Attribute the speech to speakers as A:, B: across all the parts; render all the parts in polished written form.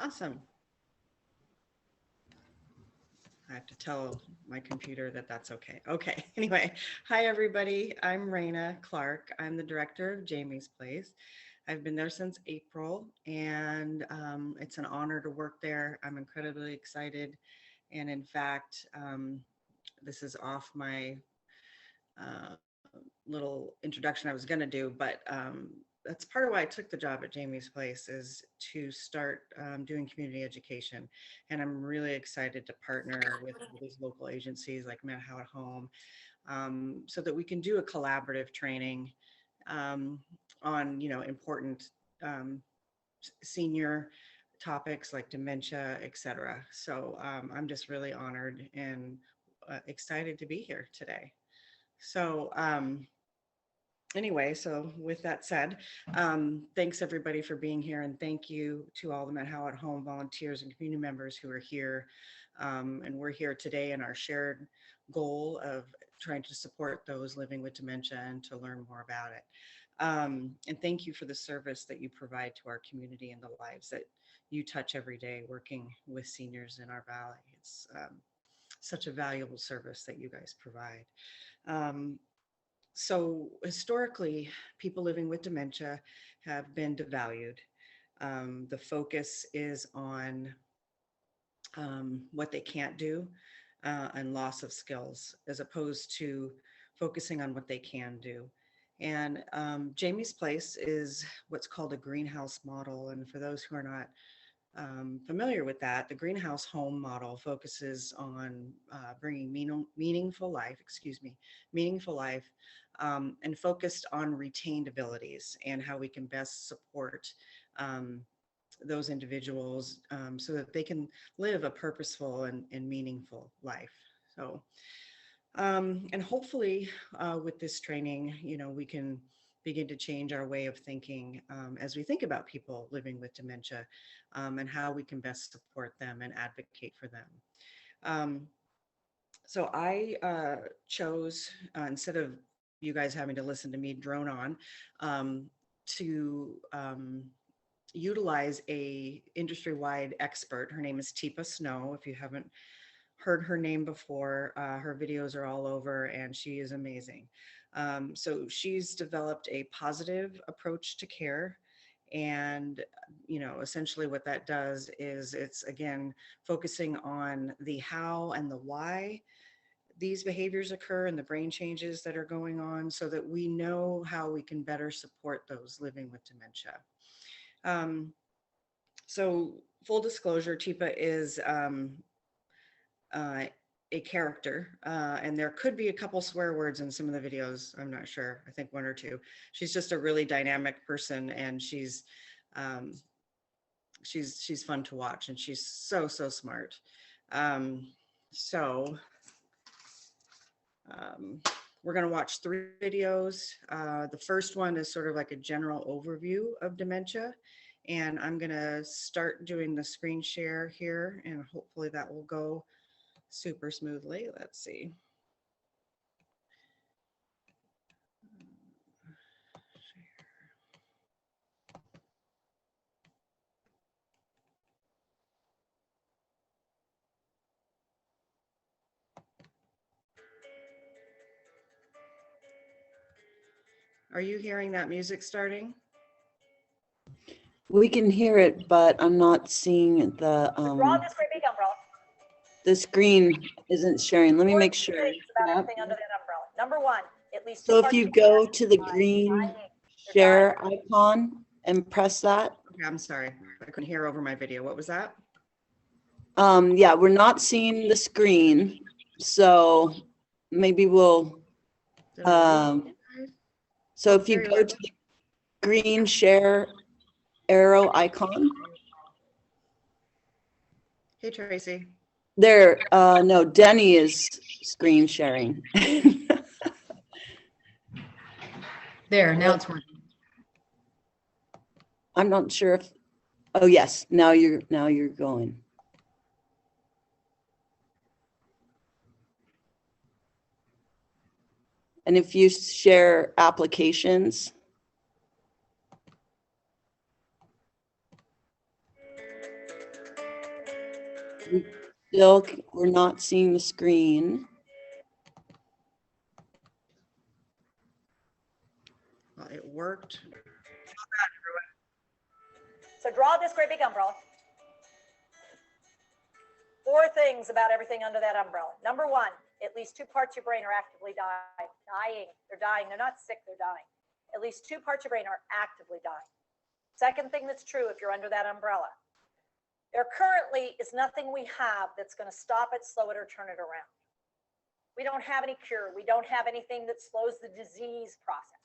A: Awesome. I have to tell my computer that that's okay. Okay. Anyway, hi everybody. I'm Raina Clark. I'm the director of Jamie's Place. I've been there since April, and it's an honor to work there. I'm incredibly excited, and in fact, this is off my uh, little introduction I was going to do, but that's part of why I took the job at Jamie's Place is to start doing community education. And I'm really excited to partner with these local agencies like Mental at Home so that we can do a collaborative training um, on, important um, senior topics like dementia, et cetera. So I'm just really honored and excited to be here today. So, anyway, so with that said, thanks everybody for being here, and thank you to all the Mental at Home volunteers and community members who are here. And we're here today in our shared goal of trying to support those living with dementia and to learn more about it. And thank you for the service that you provide to our community and the lives that you touch every day working with seniors in our valley. It's such a valuable service that you guys provide. Um, so historically, people living with dementia have been devalued. The focus is on what they can't do and loss of skills, as opposed to focusing on what they can do. And Jamie's Place is what's called a greenhouse model. And for those who are not familiar with that, the greenhouse home model focuses on bringing meaningful life, meaningful life, and focused on retained abilities and how we can best support um, those individuals so that they can live a purposeful and meaningful life. So, and hopefully with this training, we can begin to change our way of thinking as we think about people living with dementia and how we can best support them and advocate for them. Um, so I chose, instead of you guys having to listen to me drone on, to utilize a industry-wide expert. Her name is Teepa Snow. If you haven't heard her name before, her videos are all over and she is amazing. So she's developed a positive approach to care. And, essentially what that does is it's, again, focusing on the how and the why these behaviors occur and the brain changes that are going on so that we know how we can better support those living with dementia. So full disclosure, Teepa is a character, and there could be a couple swear words in some of the videos. I'm not sure. I think one or two. She's just a really dynamic person, and she's fun to watch, and she's so smart. So we're going to watch 3 videos. The first one is sort of like a general overview of dementia. And I'm going to start doing the screen share here, and hopefully that will go super smoothly. Let's see. Are you hearing that music starting?
B: We can hear it, but I'm not seeing the the screen isn't sharing. Let me make sure.
C: Yep. Number one, at least.
B: So if you go to the green share icon and press that.
A: Okay, I'm sorry, I couldn't hear over my video. What was that?
B: Yeah, we're not seeing the screen, so maybe we'll. So if you go to the green share arrow icon.
A: Hey, Tracy.
B: There, no, Denny is screen sharing.
C: There, now it's working.
B: I'm not sure if, oh yes, now you're going. And if you share applications. We're not seeing the screen.
A: Well, it worked.
C: So draw this great big umbrella. 4 things about everything under that umbrella. Number 1, at least 2 parts of your brain are actively dying. They're dying. They're not sick. They're dying. At least 2 parts of your brain are actively dying. Second thing that's true if you're under that umbrella, there currently is nothing we have that's going to stop it, slow it, or turn it around. We don't have any cure. We don't have anything that slows the disease process.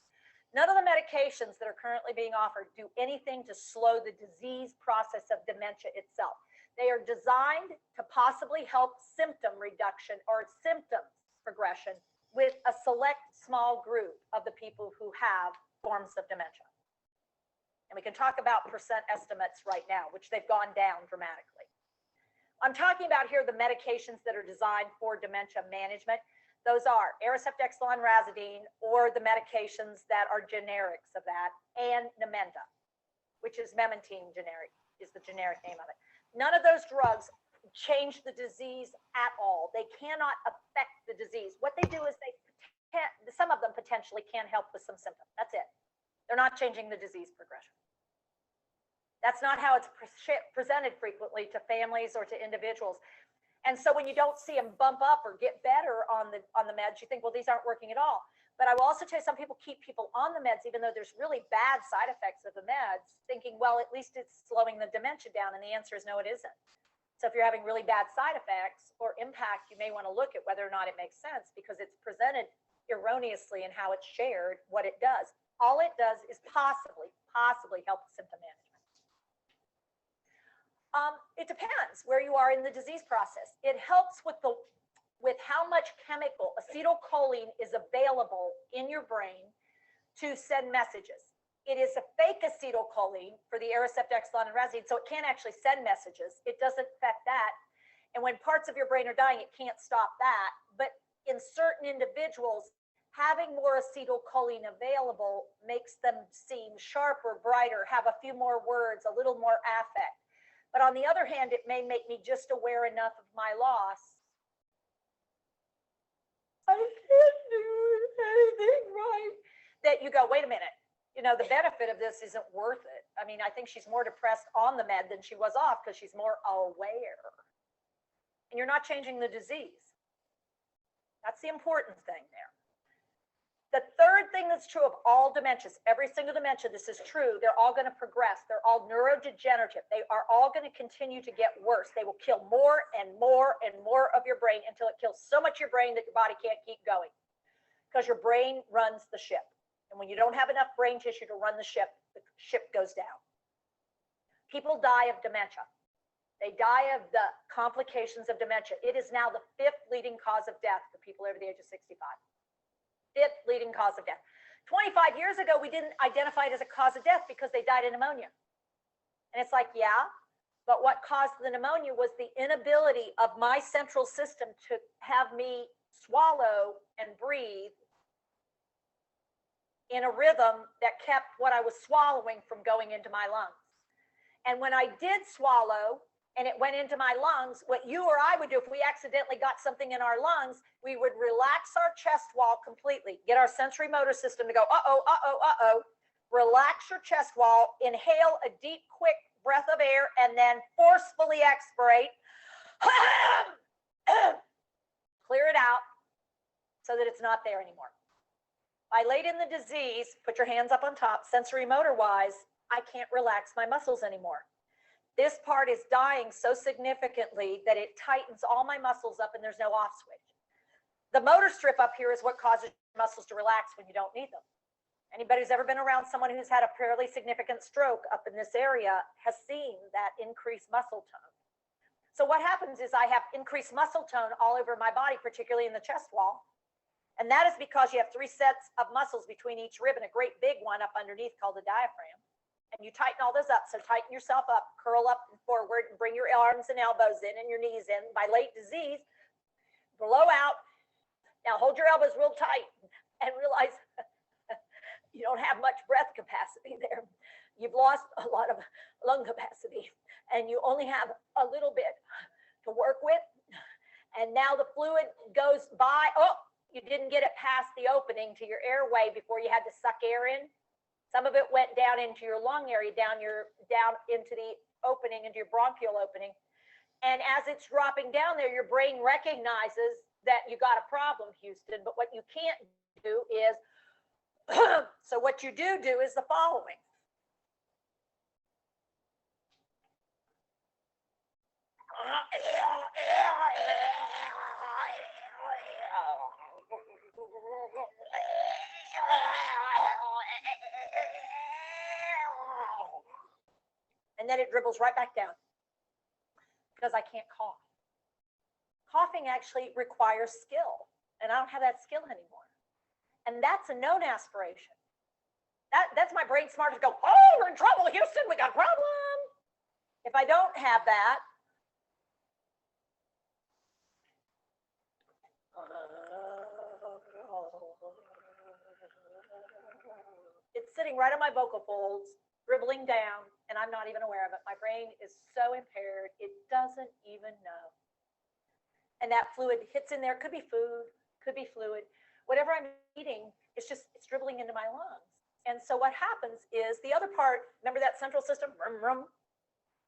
C: None of the medications that are currently being offered do anything to slow the disease process of dementia itself. They are designed to possibly help symptom reduction or symptom progression with a select small group of the people who have forms of dementia. And we can talk about percent estimates right now, which they've gone down dramatically. I'm talking about here the medications that are designed for dementia management. Those are Aricept, Exelon, Razidine, or the medications that are generics of that, and Namenda, which is memantine generic, is the generic name of it. None of those drugs change the disease at all. They cannot affect the disease. What they do is some of them potentially can help with some symptoms. That's it. They're not changing the disease progression. That's not how it's presented frequently to families or to individuals. And so when you don't see them bump up or get better on the meds, you think, well, these aren't working at all. But I will also tell you, some people keep people on the meds, even though there's really bad side effects of the meds, thinking, well, at least it's slowing the dementia down. And the answer is no, it isn't. So if you're having really bad side effects or impact, you may want to look at whether or not it makes sense, because it's presented erroneously in how it's shared, what it does. All it does is possibly help with symptom management. It depends where you are in the disease process. It helps with how much chemical acetylcholine is available in your brain to send messages. It is a fake acetylcholine for the Aricept, Exelon, and Razidine, so it can't actually send messages. It doesn't affect that. And when parts of your brain are dying, it can't stop that. But in certain individuals, having more acetylcholine available makes them seem sharper, brighter, have a few more words, a little more affect. But on the other hand, it may make me just aware enough of my loss. I can't do anything right. That you go, wait a minute. You know, the benefit of this isn't worth it. I mean, I think she's more depressed on the med than she was off because she's more aware. And you're not changing the disease. That's the important thing there. The third thing that's true of all dementias, every single dementia, this is true, they're all going to progress. They're all neurodegenerative. They are all going to continue to get worse. They will kill more and more and more of your brain until it kills so much of your brain that your body can't keep going, because your brain runs the ship. And when you don't have enough brain tissue to run the ship goes down. People die of dementia. They die of the complications of dementia. It is now the 5th leading cause of death for people over the age of 65. 5th leading cause of death. 25 years ago, we didn't identify it as a cause of death because they died of pneumonia. And it's like, yeah, but what caused the pneumonia was the inability of my central system to have me swallow and breathe in a rhythm that kept what I was swallowing from going into my lungs. And when I did swallow and it went into my lungs, what you or I would do if we accidentally got something in our lungs, we would relax our chest wall completely, get our sensory motor system to go, uh-oh, uh-oh, uh-oh, relax your chest wall, inhale a deep, quick breath of air, and then forcefully expirate, clear it out so that it's not there anymore. By late in the disease, put your hands up on top, sensory motor wise, I can't relax my muscles anymore. This part is dying so significantly that it tightens all my muscles up and there's no off switch. The motor strip up here is what causes muscles to relax when you don't need them. Anybody who's ever been around someone who's had a fairly significant stroke up in this area has seen that increased muscle tone. So what happens is I have increased muscle tone all over my body, particularly in the chest wall. And that is because you have 3 sets of muscles between each rib and a great big one up underneath called the diaphragm. And you tighten all those up. So tighten yourself up, curl up and forward, and bring your arms and elbows in and your knees in. By late disease, blow out. Now hold your elbows real tight and realize you don't have much breath capacity there. You've lost a lot of lung capacity and you only have a little bit to work with. And now the fluid goes by. Oh, you didn't get it past the opening to your airway before you had to suck air in. Some of it went down into your lung area, down into the opening, into your bronchial opening. And as it's dropping down there, your brain recognizes that you got a problem, Houston. But what you can't do is, so what you do is the following. And then it dribbles right back down because I can't cough. Coughing actually requires skill, and I don't have that skill anymore. And that's a known aspiration. That's my brain smart to go, oh, we're in trouble, Houston, we got a problem. If I don't have that, it's sitting right on my vocal folds, dribbling down, and I'm not even aware of it. My brain is so impaired, it doesn't even know. And that fluid hits in there. Could be food, could be fluid. Whatever I'm eating, it's dribbling into my lungs. And so what happens is the other part, remember that central system? Vroom, vroom.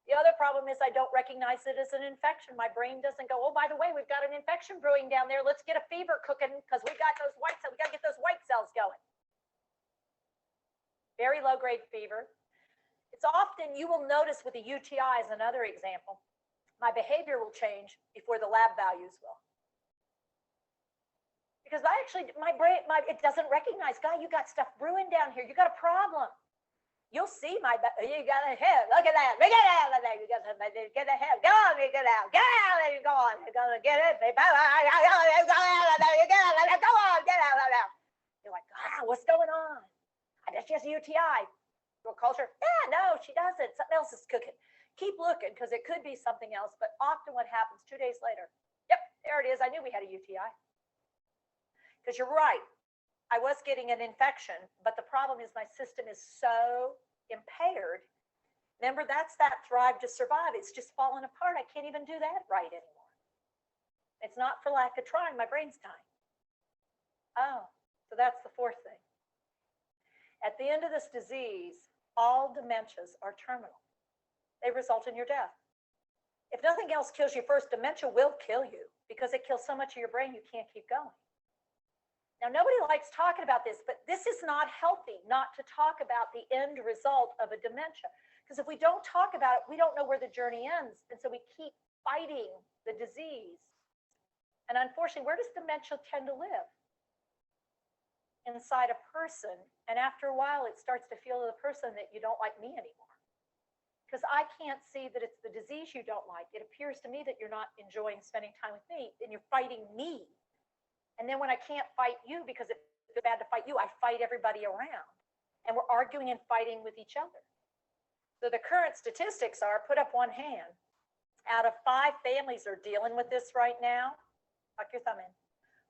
C: The other problem is I don't recognize it as an infection. My brain doesn't go, oh, by the way, we've got an infection brewing down there. Let's get a fever cooking because we got those white cells. We got to get those white cells going. Very low grade fever. It's often, you will notice with the UTI as another example, my behavior will change before the lab values will. Because my brain, it doesn't recognize, God, you got stuff brewing down here. You got a problem. You'll see you got a head. Look at that. Look at that. You got to get a head. Go on, get out. Get out. There you go on. You're going to get it. Go on, get out. You're like, what's going on? I guess she has a UTI. Your culture? Yeah, no, she doesn't. Something else is cooking. Keep looking because it could be something else. But often what happens 2 days later, yep, there it is. I knew we had a UTI. Because you're right. I was getting an infection, but the problem is my system is so impaired. Remember, that's that thrive to survive. It's just falling apart. I can't even do that right anymore. It's not for lack of trying. My brain's dying. Oh, so that's the fourth thing. At the end of this disease, all dementias are terminal. They result in your death. If nothing else kills you first, dementia will kill you because it kills so much of your brain you can't keep going. Now, nobody likes talking about this, but this is not healthy not to talk about the end result of a dementia. Because if we don't talk about it, we don't know where the journey ends. And so we keep fighting the disease. And unfortunately, where does dementia tend to live? Inside a person. And after a while, it starts to feel to the person that you don't like me anymore. Because I can't see that it's the disease you don't like. It appears to me that you're not enjoying spending time with me and you're fighting me. And then when I can't fight you because it's bad to fight you, I fight everybody around. And we're arguing and fighting with each other. So the current statistics are, put up one hand. Out of 5 families are dealing with this right now. Tuck your thumb in.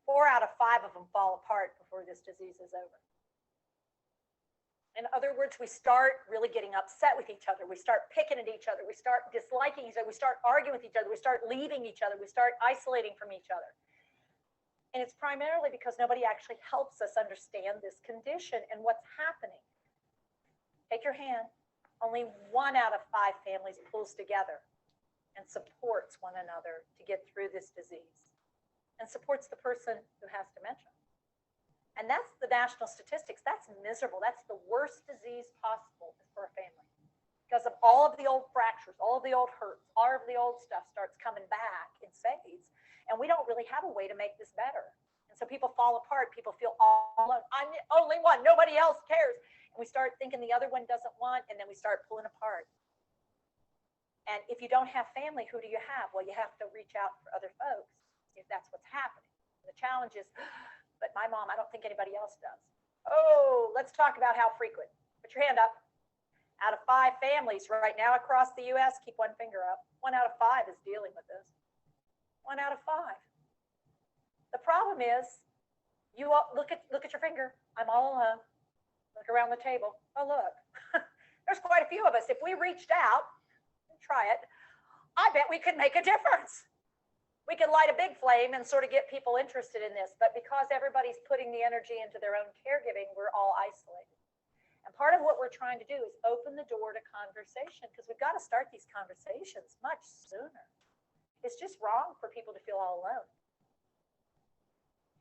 C: 4 out of 5 of them fall apart before this disease is over. In other words, we start really getting upset with each other. We start picking at each other. We start disliking each other. We start arguing with each other. We start leaving each other. We start isolating from each other. And it's primarily because nobody actually helps us understand this condition and what's happening. Take your hand. Only 1 out of 5 families pulls together and supports one another to get through this disease and supports the person who has dementia. And that's the national statistics. That's miserable. That's the worst disease possible for a family because of all of the old fractures, all of the old hurts, all of the old stuff starts coming back in spades. And we don't really have a way to make this better. And so people fall apart. People feel all alone. I'm the only one. Nobody else cares. And we start thinking the other one doesn't want, and then we start pulling apart. And if you don't have family, who do you have? Well, you have to reach out for other folks if that's what's happening. And the challenge is, but my mom, I don't think anybody else does. Oh, let's talk about how frequent. Put your hand up. Out of 5 families right now across the U.S., keep one finger up. 1 out of 5 is dealing with this. 1 out of 5. The problem is, you all, look at your finger. I'm all alone. Look around the table. Oh, look. There's quite a few of us. If we reached out and try it, I bet we could make a difference. We could light a big flame and sort of get people interested in this, but because everybody's putting the energy into their own caregiving, we're all isolated. And part of what we're trying to do is open the door to conversation, because we've got to start these conversations much sooner. It's just wrong for people to feel all alone.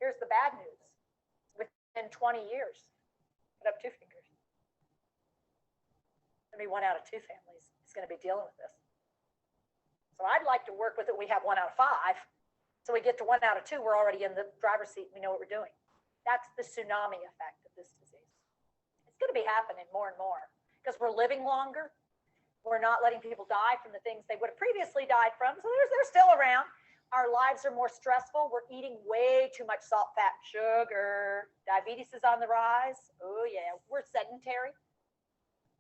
C: Here's the bad news. Within 20 years, put up 2 fingers. Going to be 1 out of 2 families is going to be dealing with this. So I'd like to work with it. We have 1 out of 5. So we get to 1 out of 2, we're already in the driver's seat. We know what we're doing. That's the tsunami effect of this disease. It's going to be happening more and more because we're living longer. We're not letting people die from the things they would have previously died from. So they're still around. Our lives are more stressful. We're eating way too much salt, fat, sugar. Diabetes is on the rise. Oh yeah, we're sedentary.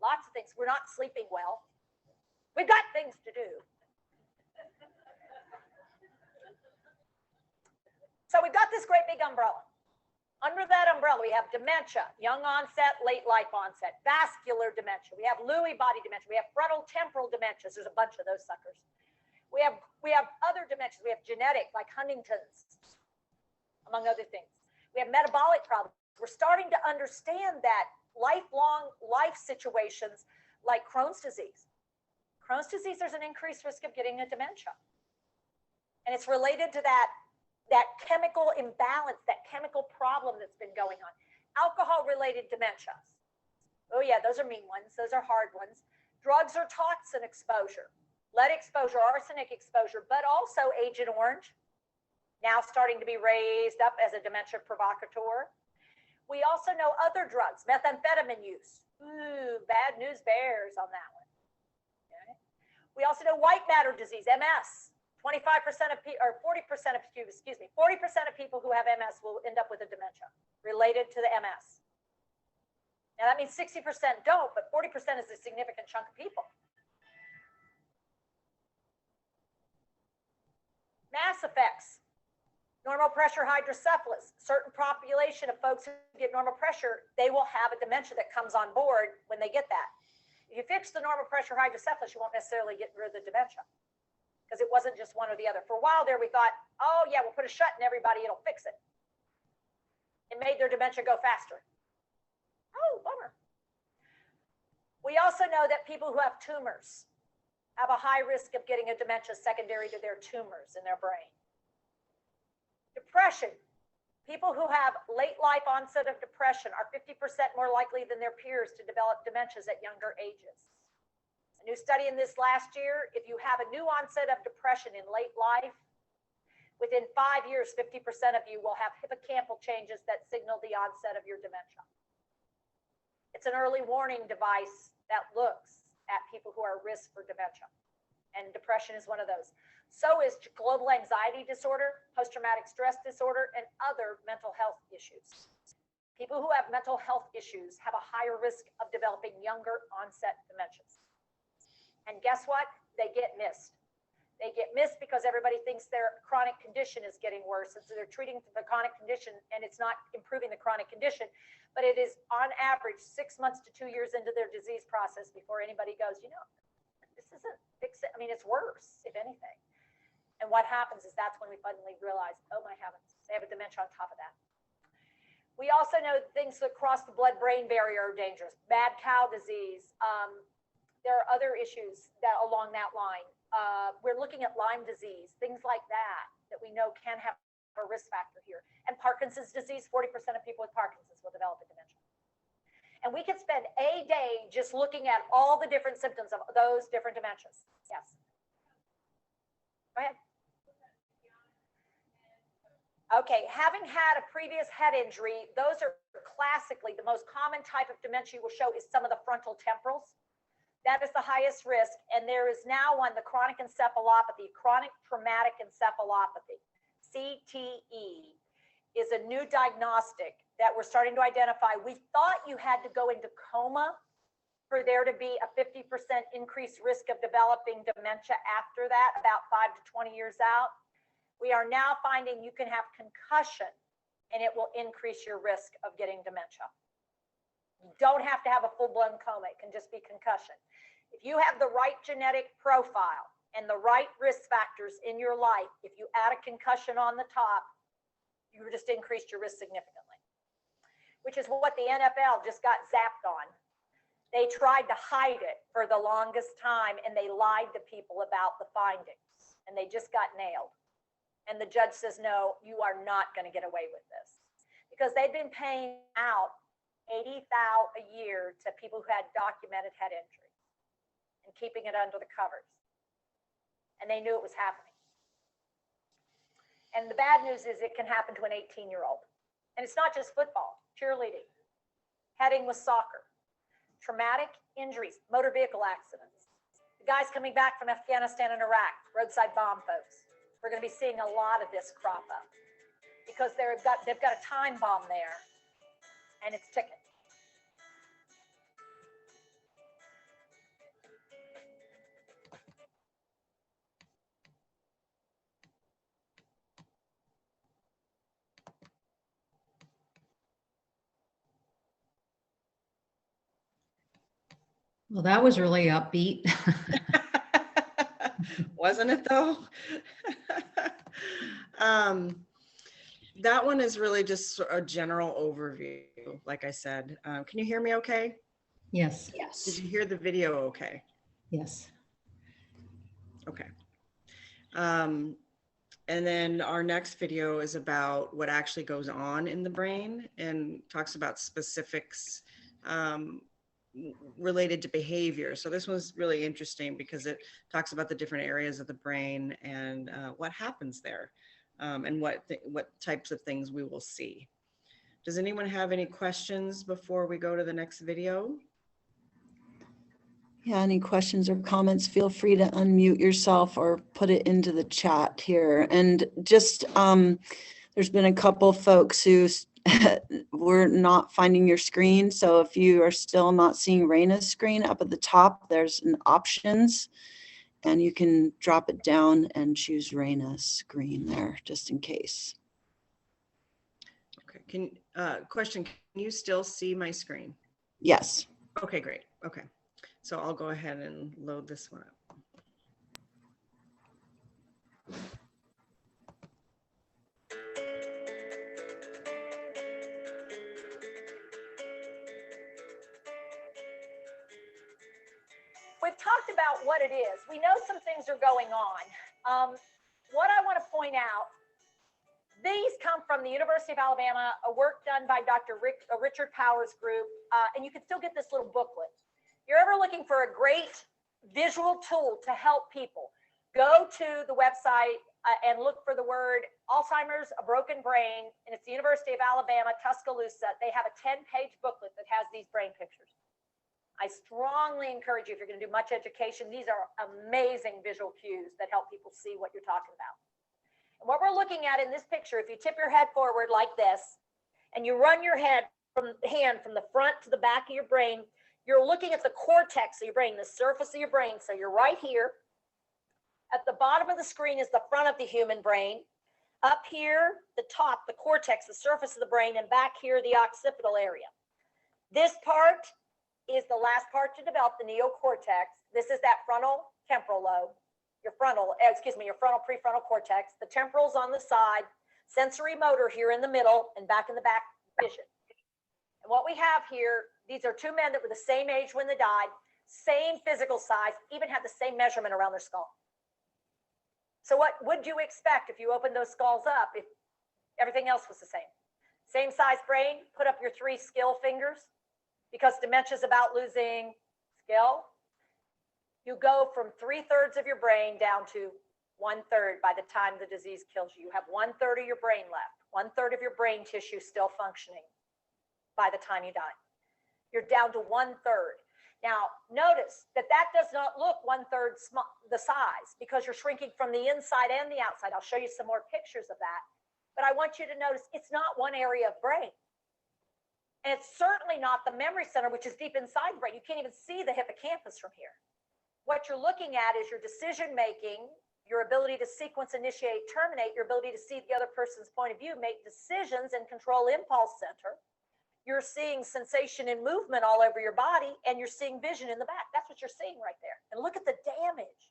C: Lots of things. We're not sleeping well. We've got things to do. So we've got this great big umbrella. Under that umbrella, we have dementia, young onset, late life onset, vascular dementia. We have Lewy body dementia. We have frontal temporal dementias. There's a bunch of those suckers. We have other dementias. We have genetic, like Huntington's, among other things. We have metabolic problems. We're starting to understand that lifelong life situations like Crohn's disease. Crohn's disease, there's an increased risk of getting a dementia. And it's related to that chemical imbalance, that chemical problem that's been going on. Alcohol-related dementias. Oh yeah, those are mean ones. Those are hard ones. Drugs or toxin exposure, lead exposure, arsenic exposure, but also Agent Orange, now starting to be raised up as a dementia provocateur. We also know other drugs, methamphetamine use. Ooh, bad news bears on that one. Okay. We also know white matter disease, MS. 25% of people, or 40% of, 40% of people who have MS will end up with a dementia related to the MS. Now that means 60% don't, but 40% is a significant chunk of people. Mass effects, normal pressure hydrocephalus. Certain population of folks who get normal pressure, they will have a dementia that comes on board when they get that. If you fix the normal pressure hydrocephalus, you won't necessarily get rid of the dementia, because it wasn't just one or the other. For a while there, we thought, oh yeah, we'll put a shut in everybody, it'll fix it. It made their dementia go faster. Oh, bummer. We also know that people who have tumors have a high risk of getting a dementia secondary to their tumors in their brain. Depression. People who have late life onset of depression are 50% more likely than their peers to develop dementias at younger ages. A new study in this last year, if you have a new onset of depression in late life, within 5 years, 50% of you will have hippocampal changes that signal the onset of your dementia. It's an early warning device that looks at people who are at risk for dementia. And depression is one of those. So is global anxiety disorder, post-traumatic stress disorder, and other mental health issues. People who have mental health issues have a higher risk of developing younger onset dementias. And guess what? They get missed. They get missed because everybody thinks their chronic condition is getting worse. And so they're treating the chronic condition and it's not improving the chronic condition. But it is on average 6 months to 2 years into their disease process before anybody goes, you know, this isn't fix it. I mean, it's worse, if anything. And what happens is that's when we suddenly realize, oh my heavens, they have a dementia on top of that. We also know things that cross the blood-brain barrier are dangerous. Mad cow disease. There are other issues that along that line. We're looking at Lyme disease, things like that we know can have a risk factor here. And Parkinson's disease, 40% of people with Parkinson's will develop a dementia. And we could spend a day just looking at all the different symptoms of those different dementias. Yes. Go ahead. Okay, having had a previous head injury, those are classically the most common type of dementia you will show is some of the frontal temporals. That is the highest risk. And there is now one, the chronic encephalopathy, chronic traumatic encephalopathy, CTE, is a new diagnostic that we're starting to identify. We thought you had to go into coma for there to be a 50% increased risk of developing dementia after that, about 5 to 20 years out. We are now finding you can have concussion and it will increase your risk of getting dementia. You don't have to have a full-blown coma. It can just be concussion. If you have the right genetic profile and the right risk factors in your life, if you add a concussion on the top, you just increased your risk significantly, which is what the NFL just got zapped on. They tried to hide it for the longest time, and they lied to people about the findings, and they just got nailed. And the judge says, no, you are not going to get away with this, because they've been paying out $80,000 a year to people who had documented head injuries and keeping it under the covers. And they knew it was happening. And the bad news is it can happen to an 18-year-old. And it's not just football, cheerleading, heading with soccer, traumatic injuries, motor vehicle accidents. The guys coming back from Afghanistan and Iraq, roadside bomb folks. We're going to be seeing a lot of this crop up because they've got a time bomb there, and it's ticking.
D: Well, that was really upbeat.
A: Wasn't it though? That one is really just a general overview. Like I said, can you hear me okay?
D: Yes,
A: Did
B: Yes.
A: you hear the video okay?
D: yes.
A: Okay. And then our next video is about what actually goes on in the brain and talks about specifics related to behavior. So this one's really interesting because it talks about the different areas of the brain and what happens there and what types of things we will see. Does anyone have any questions before we go to the next video?
B: Yeah, any questions or comments, feel free to unmute yourself or put it into the chat here. And just, there's been a couple folks who were not finding your screen. So if you are still not seeing Raina's screen up at the top, there's an options and you can drop it down and choose Raina's screen there just in case.
A: Okay, question, can you still see my screen?
B: Yes.
A: Okay, great. Okay. So I'll go ahead and load this one up.
C: We've talked about what it is. We know some things are going on. What I want to point out, these come from the University of Alabama, a work done by Dr. Richard Powers' group, and you can still get this little booklet. If you're ever looking for a great visual tool to help people, go to the website and look for the word Alzheimer's, a broken brain, and it's the University of Alabama, Tuscaloosa. They have a 10-page booklet that has these brain pictures. I strongly encourage you, if you're going to do much education, these are amazing visual cues that help people see what you're talking about. And what we're looking at in this picture, if you tip your head forward like this, and you run your hand from the front to the back of your brain, you're looking at the cortex of your brain, the surface of your brain. So you're right here. At the bottom of the screen is the front of the human brain. Up here, the top, the cortex, the surface of the brain, and back here, the occipital area. This part is the last part to develop, the neocortex. This is that frontal temporal lobe, your frontal prefrontal cortex. The temporal's on the side, sensory motor here in the middle, and back in the back, vision. And what we have here, these are two men that were the same age when they died, same physical size, even had the same measurement around their skull. So what would you expect if you opened those skulls up if everything else was the same? Same size brain, put up your 3 skill fingers. Because dementia is about losing skill, you go from 3/3 of your brain down to 1/3 by the time the disease kills you. You have 1/3 of your brain left, 1/3 of your brain tissue still functioning by the time you die. You're down to 1/3. Now, notice that does not look 1/3 the size because you're shrinking from the inside and the outside. I'll show you some more pictures of that. But I want you to notice it's not one area of brain. And it's certainly not the memory center, which is deep inside the brain. You can't even see the hippocampus from here. What you're looking at is your decision-making, your ability to sequence, initiate, terminate, your ability to see the other person's point of view, make decisions, and control impulse center. You're seeing sensation and movement all over your body, and you're seeing vision in the back. That's what you're seeing right there. And look at the damage.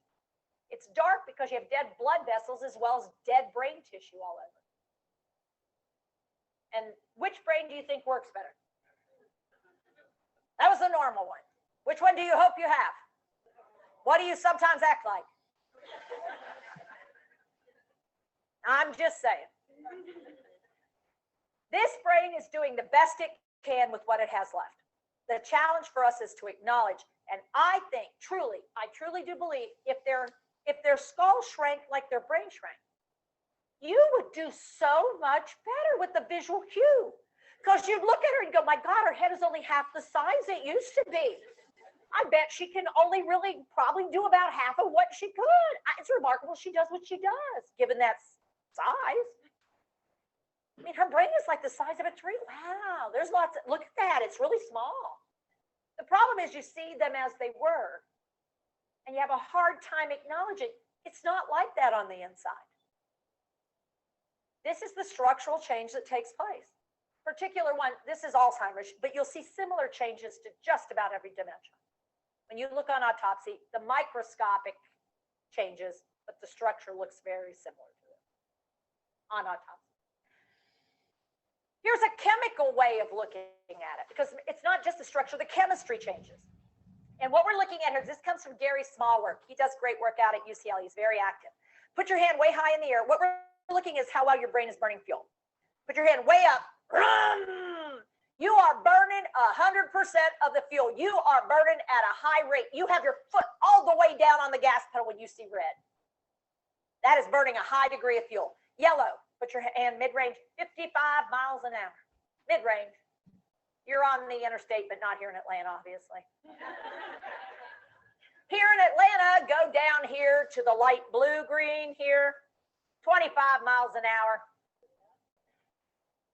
C: It's dark because you have dead blood vessels as well as dead brain tissue all over. And which brain do you think works better? That was the normal one. Which one do you hope you have? What do you sometimes act like? I'm just saying. This brain is doing the best it can with what it has left. The challenge for us is to acknowledge, and I think I truly do believe if their skull shrank like their brain shrank, you would do so much better with the visual cue. Because you'd look at her and go, my God, her head is only half the size it used to be. I bet she can only really probably do about half of what she could. It's remarkable she does what she does, given that size. I mean, her brain is like the size of a tree. Wow, there's lots of, look at that. It's really small. The problem is you see them as they were, and you have a hard time acknowledging it's not like that on the inside. This is the structural change that takes place. Particular one, this is Alzheimer's, but you'll see similar changes to just about every dementia. When you look on autopsy, the microscopic changes, but the structure looks very similar to it on autopsy. Here's a chemical way of looking at it, because it's not just the structure, the chemistry changes. And what we're looking at here, this comes from Gary Smallwork. He does great work out at UCL. He's very active. Put your hand way high in the air. What we're looking is how well your brain is burning fuel. Put your hand way up. You are burning 100% of the fuel. You are burning at a high rate. You have your foot all the way down on the gas pedal when you see red. That is burning a high degree of fuel. Yellow. Put your hand mid-range, 55 miles an hour. Mid-range. You're on the interstate, but not here in Atlanta, obviously. Here in Atlanta, go down here to the light blue-green here, 25 miles an hour.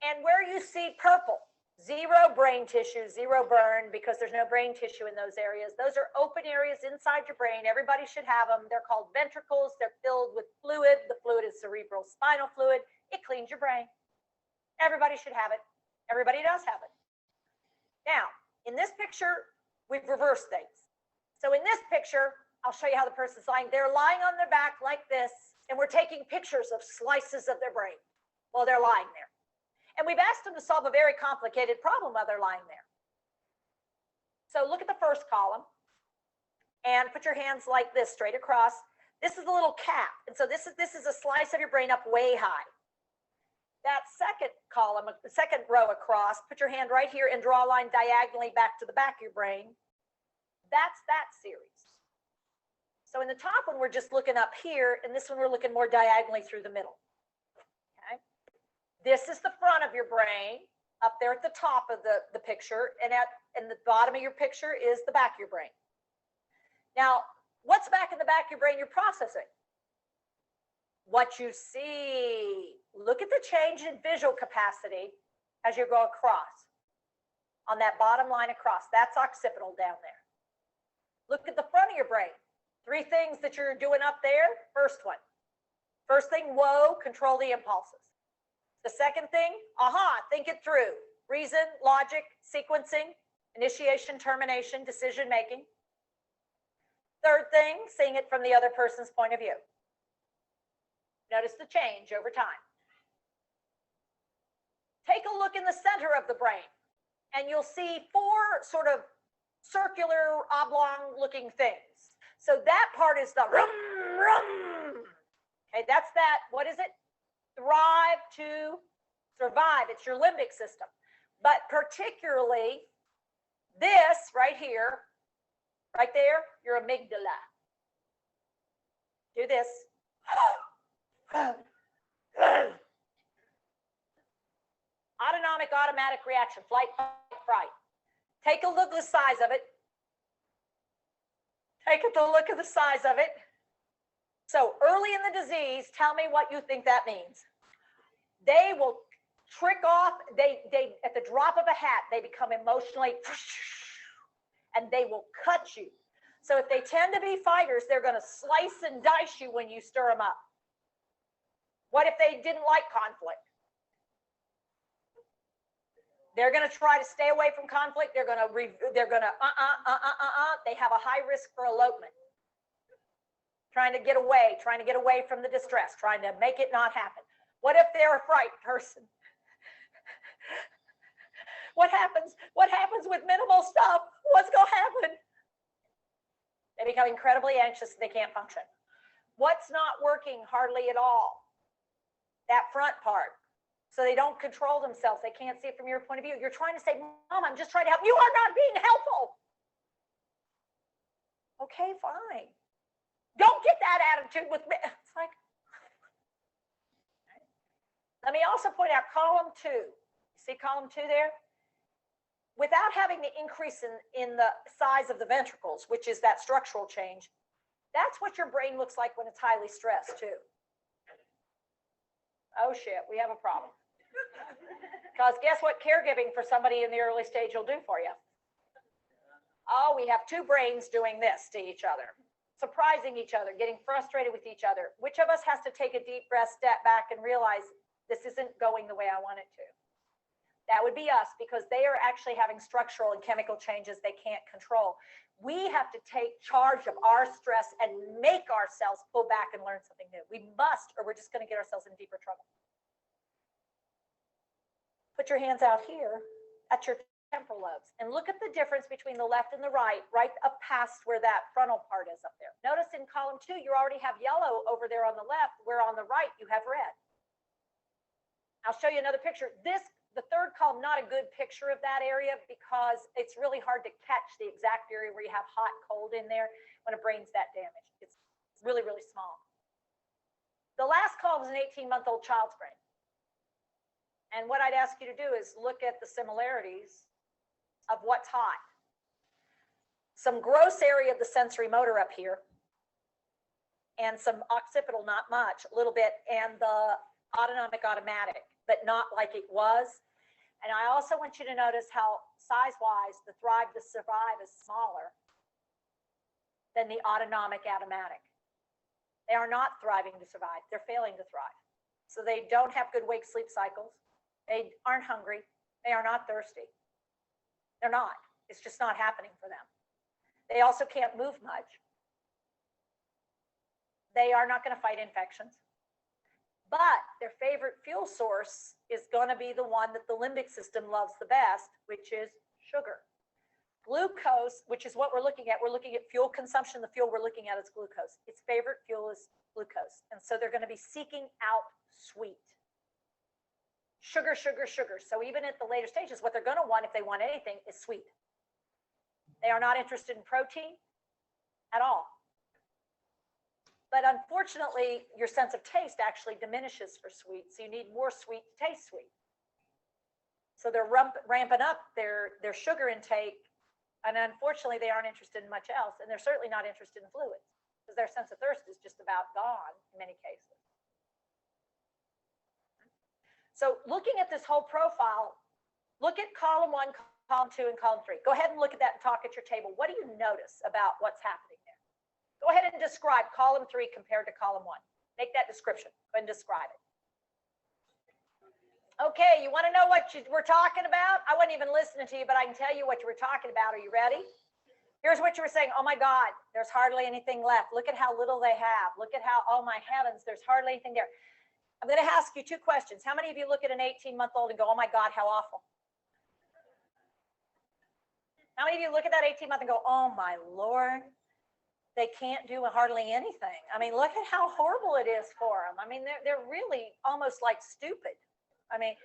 C: And where you see purple, zero brain tissue, zero burn, because there's no brain tissue in those areas. Those are open areas inside your brain. Everybody should have them. They're called ventricles. They're filled with fluid. The fluid is cerebral spinal fluid. It cleans your brain. Everybody should have it. Everybody does have it. Now, in this picture, we've reversed things. So in this picture, I'll show you how the person's lying. They're lying on their back like this, and we're taking pictures of slices of their brain while they're lying there. And we've asked them to solve a very complicated problem while they're lying there. So look at the first column and put your hands like this straight across. This is a little cap. And so this is a slice of your brain up way high. That second column, the second row across, put your hand right here and draw a line diagonally back to the back of your brain. That's that series. So in the top one, we're just looking up here, and this one we're looking more diagonally through the middle. Okay. This is the front of your brain, up there at the top of the picture, and in the bottom of your picture is the back of your brain. Now, what's back in the back of your brain you're processing? What you see. Look at the change in visual capacity as you go across. On that bottom line across, that's occipital down there. Look at the front of your brain. Three things that you're doing up there. First one. First thing, whoa, control the impulses. The second thing, aha, think it through. Reason, logic, sequencing, initiation, termination, decision making. Third thing, seeing it from the other person's point of view. Notice the change over time. Take a look in the center of the brain, and you'll see four sort of circular, oblong-looking things. So that part is the rum, rum. Okay, that's that. What is it? Thrive to survive. It's your limbic system. But particularly this right here, right there, your amygdala. Do this. Autonomic, automatic reaction, flight, fight, fright. Take a look at the size of it. Take a look at the size of it. So early in the disease, tell me what you think that means. They will trick off, they at the drop of a hat, they become emotionally, and they will cut you. So if they tend to be fighters, they're going to slice and dice you when you stir them up. What if they didn't like conflict? They're going to try to stay away from conflict. They have a high risk for elopement. trying to get away from the distress, trying to make it not happen. What if they're a fright person? What happens with minimal stuff? What's going to happen? They become incredibly anxious and they can't function. What's not working hardly at all? That front part. So they don't control themselves. They can't see it from your point of view. You're trying to say, Mom, I'm just trying to help. You are not being helpful. Okay, fine. Don't get that attitude with me. It's like, let me also point out column 2. See column 2 there? Without having the increase in the size of the ventricles, which is that structural change, that's what your brain looks like when it's highly stressed too. Oh shit, we have a problem. Because guess what caregiving for somebody in the early stage will do for you? Oh, we have two brains doing this to each other, surprising each other, getting frustrated with each other. Which of us has to take a deep breath, step back, and realize this isn't going the way I want it to? That would be us, because they are actually having structural and chemical changes they can't control. We have to take charge of our stress and make ourselves pull back and learn something new. We must, or we're just going to get ourselves in deeper trouble. Put your hands out here at your temporal lobes and look at the difference between the left and the right up past where that frontal part is up there. Notice in column 2, you already have yellow over there on the left, where on the right you have red. I'll show you another picture. The third column, not a good picture of that area, because it's really hard to catch the exact area where you have hot, cold in there when a brain's that damaged. It's really, really small. The last column is an 18-month-old child's brain. And what I'd ask you to do is look at the similarities of what's hot. Some gross area of the sensory motor up here, and some occipital, not much, a little bit, and the autonomic automatic, but not like it was. And I also want you to notice how size-wise the thrive to survive is smaller than the autonomic automatic. They are not thriving to survive. They're failing to thrive. So they don't have good wake-sleep cycles. They aren't hungry. They are not thirsty. They're not. It's just not happening for them. They also can't move much. They are not going to fight infections. But their favorite fuel source is going to be the one that the limbic system loves the best, which is sugar. Glucose, which is what we're looking at fuel consumption. The fuel we're looking at is glucose. Its favorite fuel is glucose. And so they're going to be seeking out sweet. Sugar, sugar, sugar. So even at the later stages, what they're going to want, if they want anything, is sweet. They are not interested in protein at all. But unfortunately, your sense of taste actually diminishes for sweet. So you need more sweet to taste sweet. So they're ramping up their sugar intake. And unfortunately, they aren't interested in much else. And they're certainly not interested in fluids, because their sense of thirst is just about gone in many cases. So looking at this whole profile, look at column 1, column 2, and column 3. Go ahead and look at that and talk at your table. What do you notice about what's happening there? Go ahead and describe column 3 compared to column 1. Make that description. Go ahead and describe it. Okay, you want to know what we're talking about? I wasn't even listening to you, but I can tell you what you were talking about. Are you ready? Here's what you were saying. Oh my God, there's hardly anything left. Look at how little they have. Look at how, oh my heavens, there's hardly anything there. I'm going to ask you 2 questions. How many of you look at an 18-month-old and go, oh my God, how awful? How many of you look at that 18-month and go, oh my Lord, they can't do hardly anything? I mean, look at how horrible it is for them. I mean, they're really almost like stupid. I mean,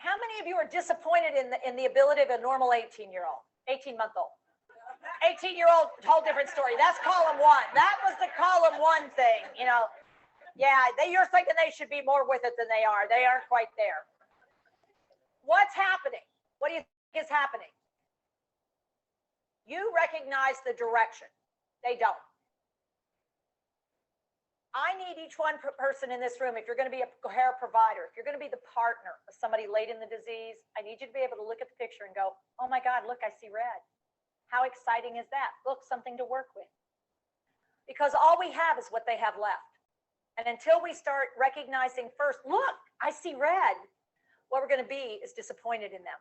C: how many of you are disappointed in the ability of a normal 18-year-old, 18-month-old? 18-year-old, whole different story. That's column 1. That was the column 1 thing, you know. Yeah, you're thinking they should be more with it than they are. They aren't quite there. What's happening? What do you think is happening? You recognize the direction. They don't. I need each one person in this room, if you're going to be a care provider, if you're going to be the partner of somebody late in the disease, I need you to be able to look at the picture and go, oh my God, look, I see red. How exciting is that? Look, something to work with. Because all we have is what they have left. And until we start recognizing first, look, I see red, what we're going to be is disappointed in them.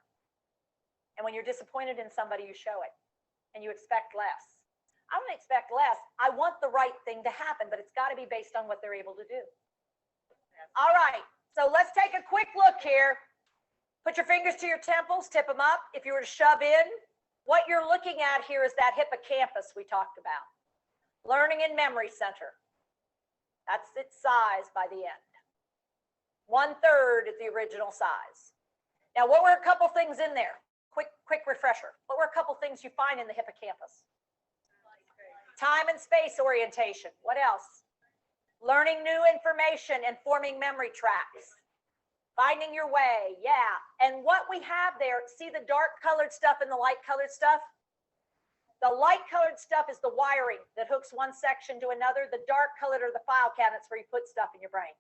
C: And when you're disappointed in somebody, you show it and you expect less. I don't expect less. I want the right thing to happen, but it's got to be based on what they're able to do. All right, so let's take a quick look here. Put your fingers to your temples, tip them up. If you were to shove in, what you're looking at here is that hippocampus we talked about. Learning and memory center. That's its size by the end. 1/3 is the original size. Now, what were a couple things in there? Quick refresher. What were a couple things you find in the hippocampus? Time and space orientation. What else? Learning new information and forming memory tracks. Finding your way, yeah. And what we have there, see the dark colored stuff and the light colored stuff? The light colored stuff is the wiring that hooks one section to another. The dark colored are the file cabinets where you put stuff in your brain.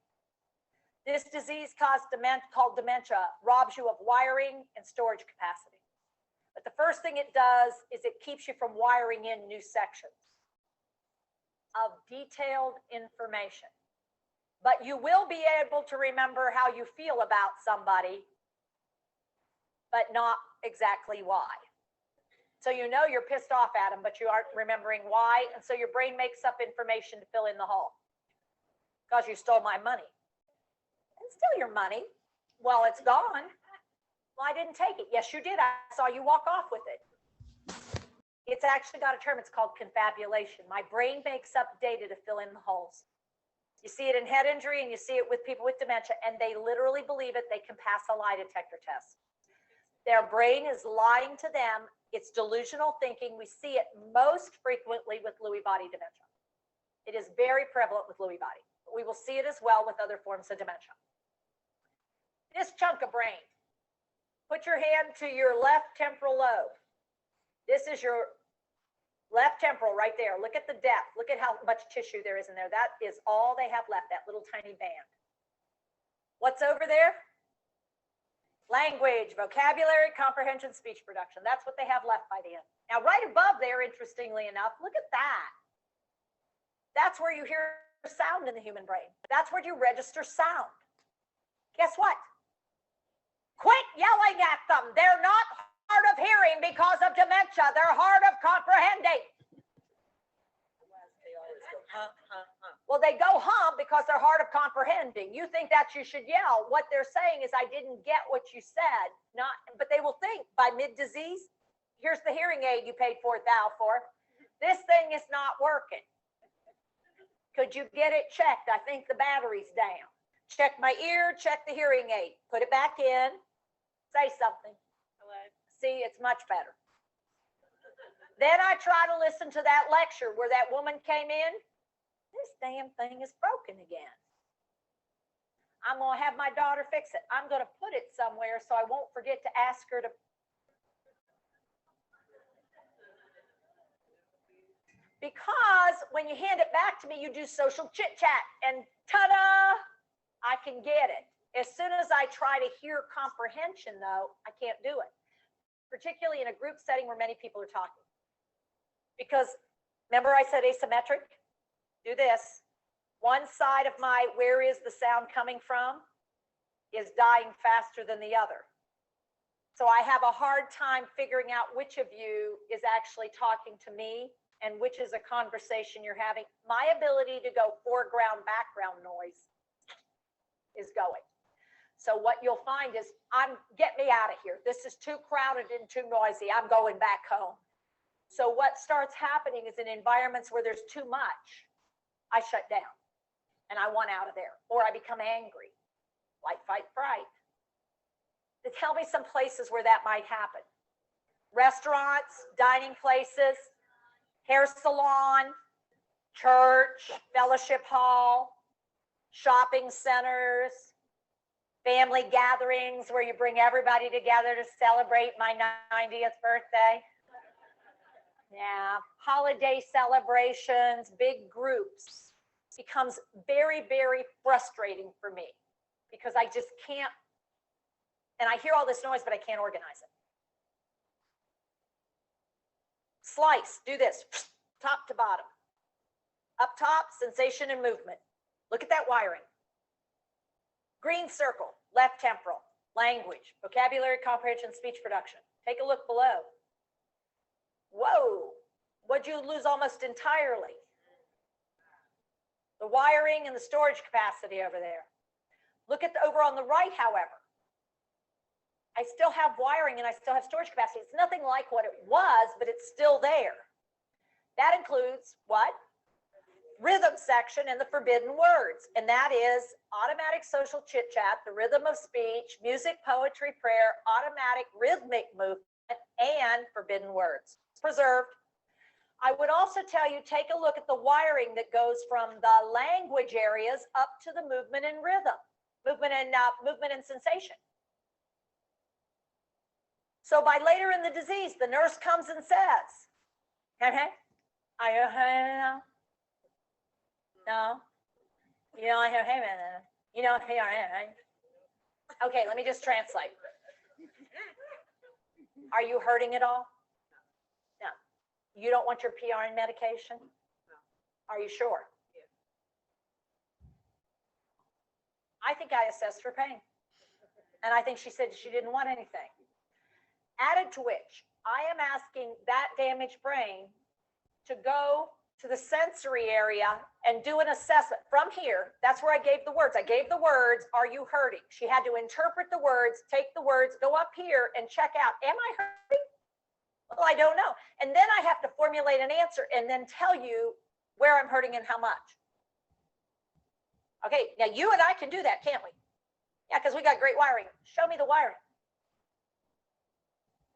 C: This disease called dementia robs you of wiring and storage capacity. But the first thing it does is it keeps you from wiring in new sections of detailed information. But you will be able to remember how you feel about somebody, but not exactly why. So you know you're pissed off at them, but you aren't remembering why. And so your brain makes up information to fill in the hole. Because you stole my money. It's still your money. Well, it's gone. Well, I didn't take it. Yes, you did. I saw you walk off with it. It's actually got a term. It's called confabulation. My brain makes up data to fill in the holes. You see it in head injury and you see it with people with dementia, and they literally believe it. They can pass a lie detector test. Their brain is lying to them. It's delusional thinking. We see it most frequently with Lewy body dementia. It is very prevalent with Lewy body. But we will see it as well with other forms of dementia. This chunk of brain. Put your hand to your left temporal lobe. This is your left temporal right there. Look at the depth. Look at how much tissue there is in there. That is all they have left, that little tiny band. What's over there? Language, vocabulary, comprehension, speech production. That's what they have left by the end. Now, right above there, interestingly enough, look at that. That's where you hear sound in the human brain. That's where you register sound. Guess what? Quit yelling at them. They're not hard of hearing because of dementia. They're hard of comprehending. Well, they go hum because they're hard of comprehending. You think that you should yell. What they're saying is, I didn't get what you said. But they will think by mid-disease, here's the hearing aid you paid $4,000 for. This thing is not working. Could you get it checked? I think the battery's down. Check my ear, check the hearing aid. Put it back in. Say something. Hello. See, it's much better. Then I try to listen to that lecture where that woman came in. This damn thing is broken again. I'm going to have my daughter fix it. I'm going to put it somewhere so I won't forget to ask her to. Because when you hand it back to me, you do social chit chat and ta-da, I can get it. As soon as I try to hear comprehension, though, I can't do it, particularly in a group setting where many people are talking. Because remember I said asymmetric? Do this. One side of my where is the sound coming from is dying faster than the other. So I have a hard time figuring out which of you is actually talking to me and which is a conversation you're having. My ability to go foreground, background noise is going. So what you'll find is, get me out of here. This is too crowded and too noisy. I'm going back home. So what starts happening is in environments where there's too much, I shut down and I want out of there, or I become angry, like fight, fright. Tell me some places where that might happen. Restaurants, dining places, hair salon, church, fellowship hall, shopping centers, family gatherings where you bring everybody together to celebrate my 90th birthday. Yeah, holiday celebrations, big groups becomes very, very frustrating for me because I just can't, and I hear all this noise, but I can't organize it. Slice, do this, top to bottom. Up top, sensation and movement. Look at that wiring. Green circle, left temporal, language, vocabulary, comprehension, speech production. Take a look below. Whoa, What'd you lose almost entirely? The wiring and the storage capacity over there. Look at over on the right, however. I still have wiring and I still have storage capacity. It's nothing like what it was, but it's still there. That includes what? Rhythm section and the forbidden words. And that is automatic social chit chat, the rhythm of speech, music, poetry, prayer, automatic rhythmic movement, and forbidden words. Preserved. I would also tell you, take a look at the wiring that goes from the language areas up to the movement and rhythm, movement and sensation. So by later in the disease, the nurse comes and says, no, okay, let me just translate. Are you hurting at all? No. You don't want your PRN medication? Are you sure? I think I assessed her pain. And I think she said she didn't want anything. Added to which, I am asking that damaged brain to go to the sensory area and do an assessment from here. That's where I gave the words. I gave the words, are you hurting? She had to interpret the words, take the words, go up here and check out, am I hurting? Well, I don't know. And then I have to formulate an answer and then tell you where I'm hurting and how much. Okay, now you and I can do that, can't we? Yeah, because we got great wiring. Show me the wiring.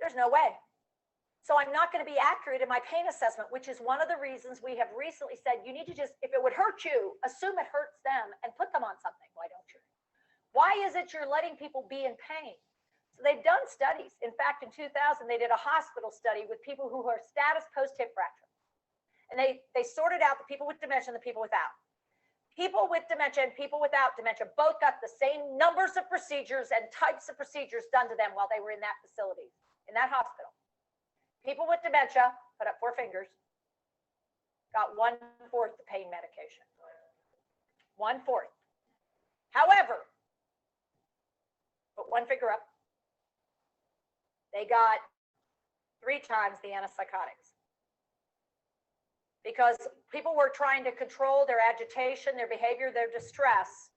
C: There's no way. So I'm not going to be accurate in my pain assessment, which is one of the reasons we have recently said you need to just, if it would hurt you, assume it hurts them and put them on something. Why don't you? Why is it you're letting people be in pain? So they've done studies. In fact, in 2000, they did a hospital study with people who are status post-hip fracture. And they sorted out the people with dementia and the people without. People with dementia and people without dementia both got the same numbers of procedures and types of procedures done to them while they were in that facility, in that hospital. People with dementia, put up 4 fingers, got 1/4 the pain medication. 1/4. However, put 1 finger up, they got 3 times the antipsychotics. Because people were trying to control their agitation, their behavior, their distress,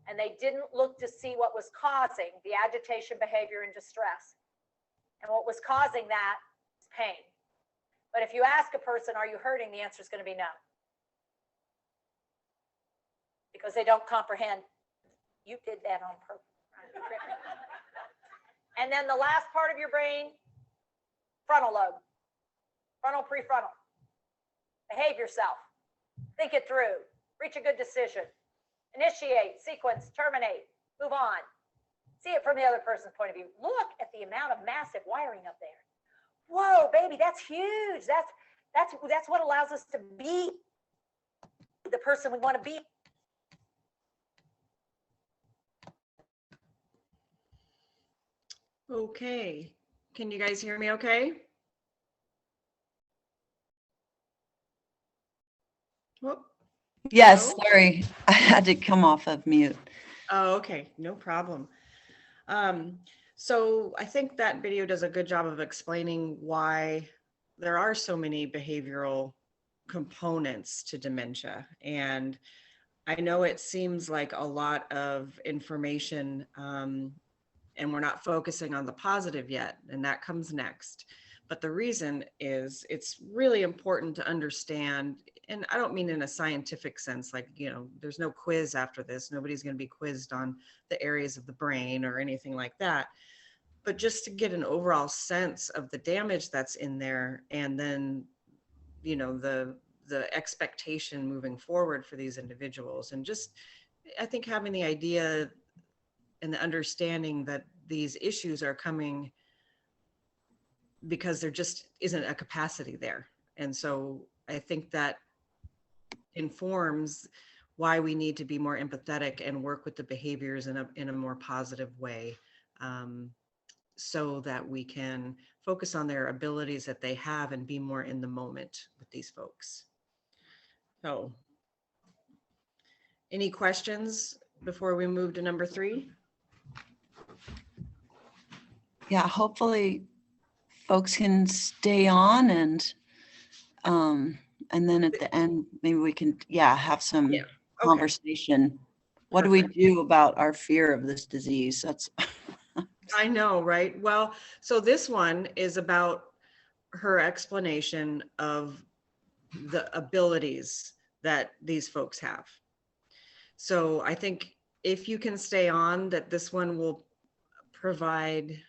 C: and they didn't look to see what was causing the agitation, behavior, and distress. And what was causing that is pain. But if you ask a person, are you hurting? The answer is going to be no. Because they don't comprehend. You did that on purpose. And then the last part of your brain, frontal lobe, frontal prefrontal. Behave yourself. Think it through. Reach a good decision. Initiate, sequence, terminate, move on. See it from the other person's point of view. Look at the amount of massive wiring up there. Whoa, baby, that's huge. That's what allows us to be the person we want to be.
A: Okay. Can you guys hear me okay? Whoop.
B: Yes,
A: Hello?
B: sorry, I had to come off of mute.
A: Oh, okay. No problem. So I think that video does a good job of explaining why there are so many behavioral components to dementia. And I know it seems like a lot of information, and we're not focusing on the positive yet, and that comes next. But the reason is it's really important to understand, and I don't mean in a scientific sense, like, you know, there's no quiz after this. Nobody's going to be quizzed on the areas of the brain or anything like that. But just to get an overall sense of the damage that's in there, and then, you know, the expectation moving forward for these individuals. And just, I think having the idea and the understanding that these issues are coming because there just isn't a capacity there. And so I think that informs why we need to be more empathetic and work with the behaviors in a more positive way, so that we can focus on their abilities that they have and be more in the moment with these folks. So, any questions before we move to number 3?
B: Yeah, hopefully folks can stay on and And then at the end, maybe we can, have some
A: Yeah, okay.
B: conversation. What do we
A: Perfect.
B: do about our fear of this disease? That's
A: I know, right? Well, so this one is about her explanation of the abilities that these folks have. So I think if you can stay on, that this one will provide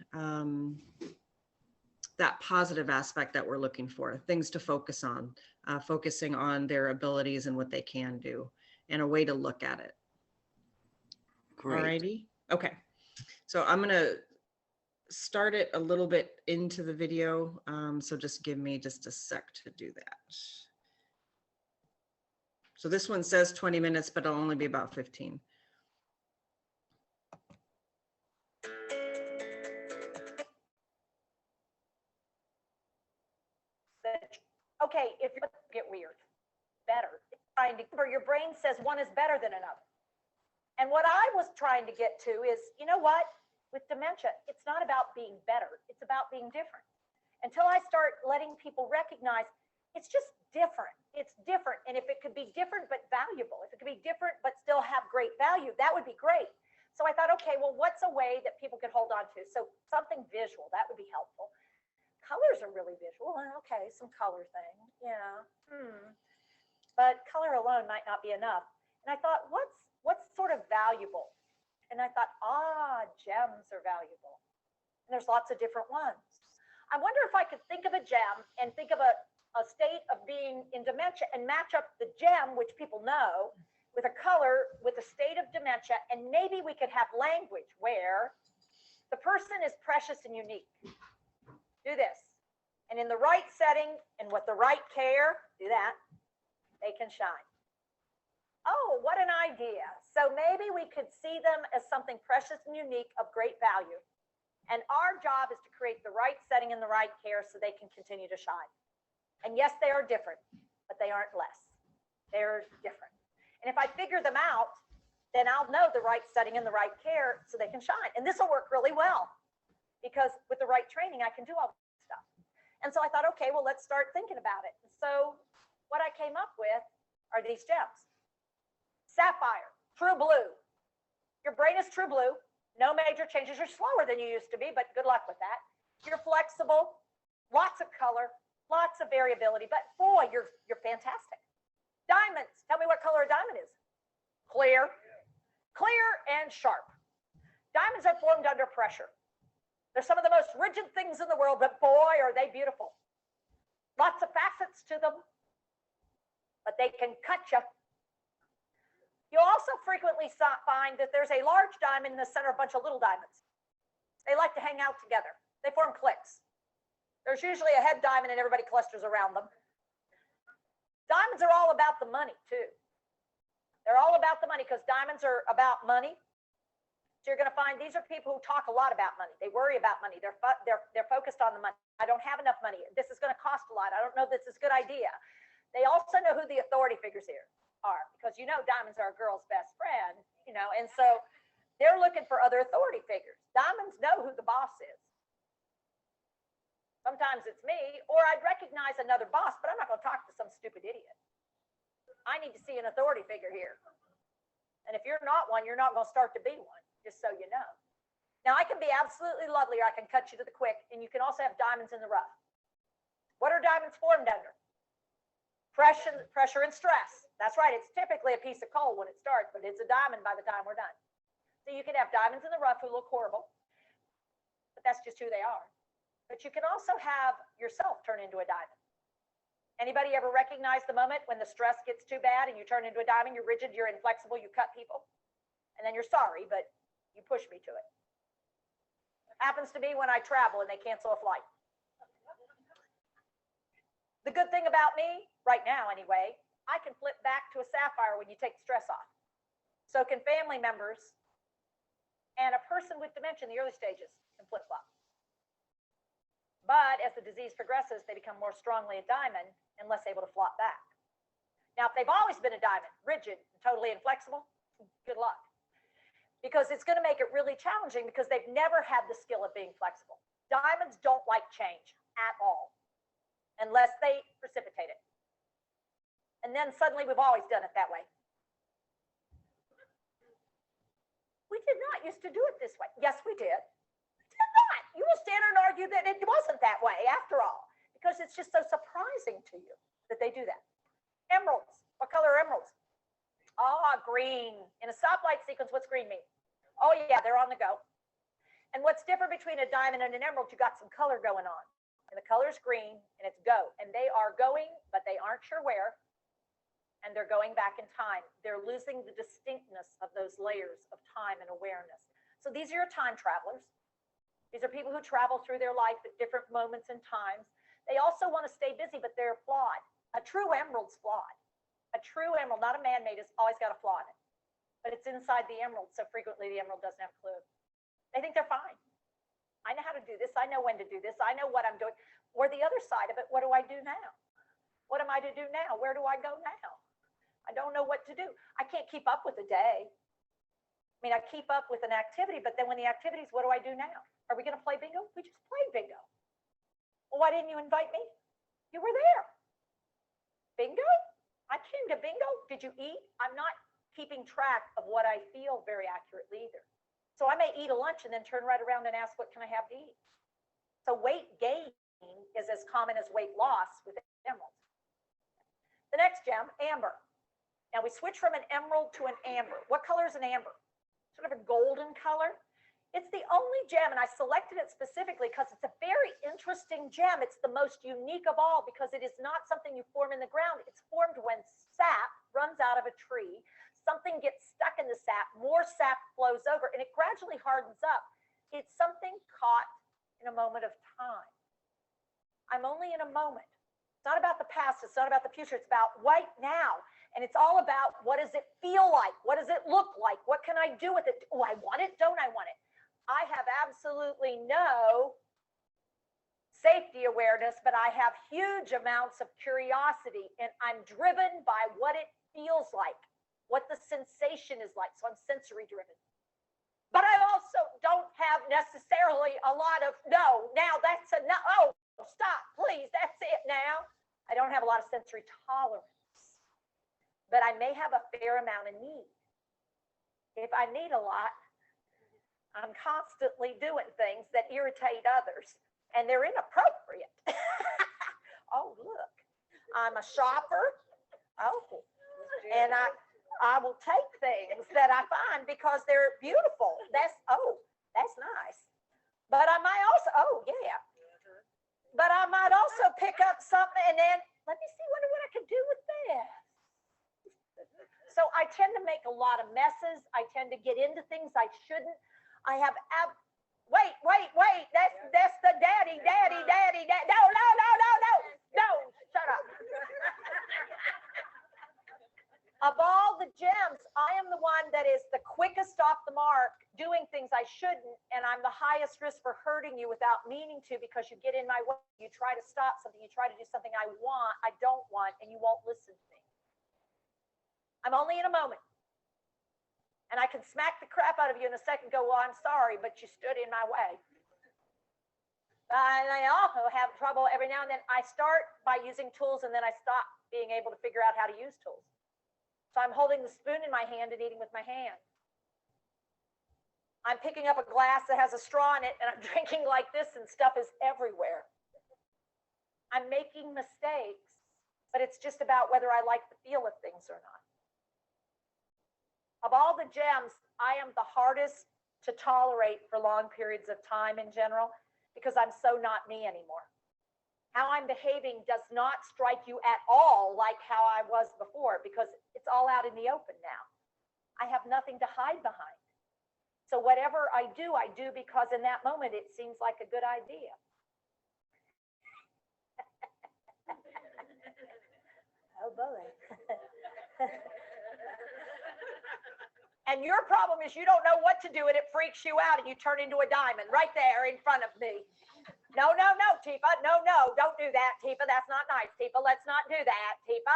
A: that positive aspect that we're looking for, things to focus on, focusing on their abilities and what they can do, and a way to look at it.
B: great.
A: Alrighty. Okay. So I'm going to start it a little bit into the video. So just give me just a sec to do that. So this one says 20 minutes, but it'll only be about 15.
C: Okay, if you get weird, better. Trying to, or your brain says one is better than another. And what I was trying to get to is, you know what? With dementia, it's not about being better. It's about being different. Until I start letting people recognize it's just different. It's different. And if it could be different but valuable, if it could be different but still have great value, that would be great. So I thought, okay, well, what's a way that people could hold on to? So something visual, that would be helpful. Colors are really visual. Okay, some color thing. Yeah. But color alone might not be enough. And I thought, what's sort of valuable? And I thought, gems are valuable. And there's lots of different ones. I wonder if I could think of a gem and think of a state of being in dementia and match up the gem, which people know, with a color, with a state of dementia. And maybe we could have language where the person is precious and unique. Do this. And in the right setting and with the right care, do that, they can shine. Oh, what an idea. So maybe we could see them as something precious and unique of great value. And our job is to create the right setting and the right care so they can continue to shine. And yes, they are different, but they aren't less. They're different. And if I figure them out, then I'll know the right setting and the right care so they can shine. And this will work really well because with the right training, I can do all this stuff. And so I thought, okay, well, let's start thinking about it. And so what I came up with are these gems. Sapphire, true blue. Your brain is true blue. No major changes. You're slower than you used to be, but good luck with that. You're flexible, lots of color, lots of variability, but boy, you're fantastic. Diamonds. Tell me what color a diamond is. Clear and sharp. Diamonds are formed under pressure. They're some of the most rigid things in the world, but boy, are they beautiful. Lots of facets to them, but they can cut you. You'll also frequently find that there's a large diamond in the center of a bunch of little diamonds. They like to hang out together. They form cliques. There's usually a head diamond and everybody clusters around them. Diamonds are all about the money too. They're all about the money because diamonds are about money. So you're going to find these are people who talk a lot about money. They worry about money. They're focused on the money. I don't have enough money. This is going to cost a lot. I don't know if this is a good idea. They also know who the authority figures here are because diamonds are a girl's best friend, and so they're looking for other authority figures. Diamonds know who the boss is. Sometimes it's me, or I'd recognize another boss, but I'm not going to talk to some stupid idiot. I need to see an authority figure here. And if you're not one, you're not going to start to be one, just so you know. Now, I can be absolutely lovely, or I can cut you to the quick, and you can also have diamonds in the rough. What are diamonds formed under? Pressure and stress. That's right. It's typically a piece of coal when it starts, but it's a diamond by the time we're done. So you can have diamonds in the rough who look horrible, but that's just who they are. But you can also have yourself turn into a diamond. Anybody ever recognize the moment when the stress gets too bad and you turn into a diamond? You're rigid, you're inflexible, you cut people, and then you're sorry, but you push me to it. Happens to me when I travel and they cancel a flight. The good thing about me, right now anyway, I can flip back to a sapphire when you take the stress off. So can family members, and a person with dementia in the early stages can flip-flop. But as the disease progresses, they become more strongly a diamond and less able to flop back. Now, if they've always been a diamond, rigid, totally inflexible, good luck. Because it's going to make it really challenging because they've never had the skill of being flexible. Diamonds don't like change at all. unless they precipitate it. And then suddenly we've always done it that way. We did not used to do it this way. Yes, we did. We did not. You will stand and argue that it wasn't that way after all, because it's just so surprising to you that they do that. Emeralds. What color are emeralds? Ah, green. In a stoplight sequence, what's green mean? Oh yeah, they're on the go. And what's different between a diamond and an emerald, you got some color going on. And the color is green and it's go. And they are going, but they aren't sure where. And they're going back in time. They're losing the distinctness of those layers of time and awareness. So these are your time travelers. These are people who travel through their life at different moments and times. They also want to stay busy, but they're flawed. A true emerald's flawed. A true emerald, not a man-made, has always got a flaw in it. But it's inside the emerald, so frequently the emerald doesn't have a clue. They think they're fine. I know how to do this. I know when to do this. I know what I'm doing. Or the other side of it, what do I do now? What am I to do now? Where do I go now? I don't know what to do. I can't keep up with the day. I mean, I keep up with an activity, but then when the activities, what do I do now? Are we going to play bingo? We just played bingo. Well, why didn't you invite me? You were there. Bingo? I came to bingo. Did you eat? I'm not keeping track of what I feel very accurately either. So I may eat a lunch and then turn right around and ask, what can I have to eat? So weight gain is as common as weight loss with emeralds. The next gem, amber. Now we switch from an emerald to an amber. What color is an amber? Sort of a golden color. It's the only gem, and I selected it specifically because it's a very interesting gem. It's the most unique of all because it is not something you form in the ground. It's formed when sap runs out of a tree. Something gets stuck in the sap, more sap flows over, and it gradually hardens up. It's something caught in a moment of time. I'm only in a moment. It's not about the past. It's not about the future. It's about right now. And it's all about, what does it feel like? What does it look like? What can I do with it? Oh, I want it. Don't I want it? I have absolutely no safety awareness, but I have huge amounts of curiosity, and I'm driven by what it feels like, what the sensation is like. So I'm sensory driven. But I also don't have necessarily a lot of, no, now that's a no, oh, stop, please, that's it now. I don't have a lot of sensory tolerance, but I may have a fair amount of need. If I need a lot, I'm constantly doing things that irritate others, and they're inappropriate. Oh, look, I'm a shopper. Oh, and I will take things that I find because they're beautiful. That's nice. But I might also, oh yeah. But I might also pick up something and then let me see, wonder what I can do with this. So I tend to make a lot of messes. I tend to get into things I shouldn't. I have wait. That's the daddy. No, shut up. Of all the gems, I am the one that is the quickest off the mark, doing things I shouldn't, and I'm the highest risk for hurting you without meaning to, because you get in my way. You try to stop something, you try to do something I don't want, and you won't listen to me. I'm only in a moment. And I can smack the crap out of you in a second, go, well, I'm sorry, but you stood in my way. And I also have trouble every now and then. I start by using tools, and then I stop being able to figure out how to use tools. So I'm holding the spoon in my hand and eating with my hand. I'm picking up a glass that has a straw in it, and I'm drinking like this, and stuff is everywhere. I'm making mistakes, but it's just about whether I like the feel of things or not. Of all the gems, I am the hardest to tolerate for long periods of time in general, because I'm so not me anymore. How I'm behaving does not strike you at all like how I was before, because it's all out in the open now. I have nothing to hide behind. So whatever I do because in that moment it seems like a good idea. Oh boy. And your problem is you don't know what to do, and it freaks you out, and you turn into a diamond right there in front of me. No, Tifa. No, don't do that, Tifa. That's not nice, Tifa. Let's not do that, Tifa.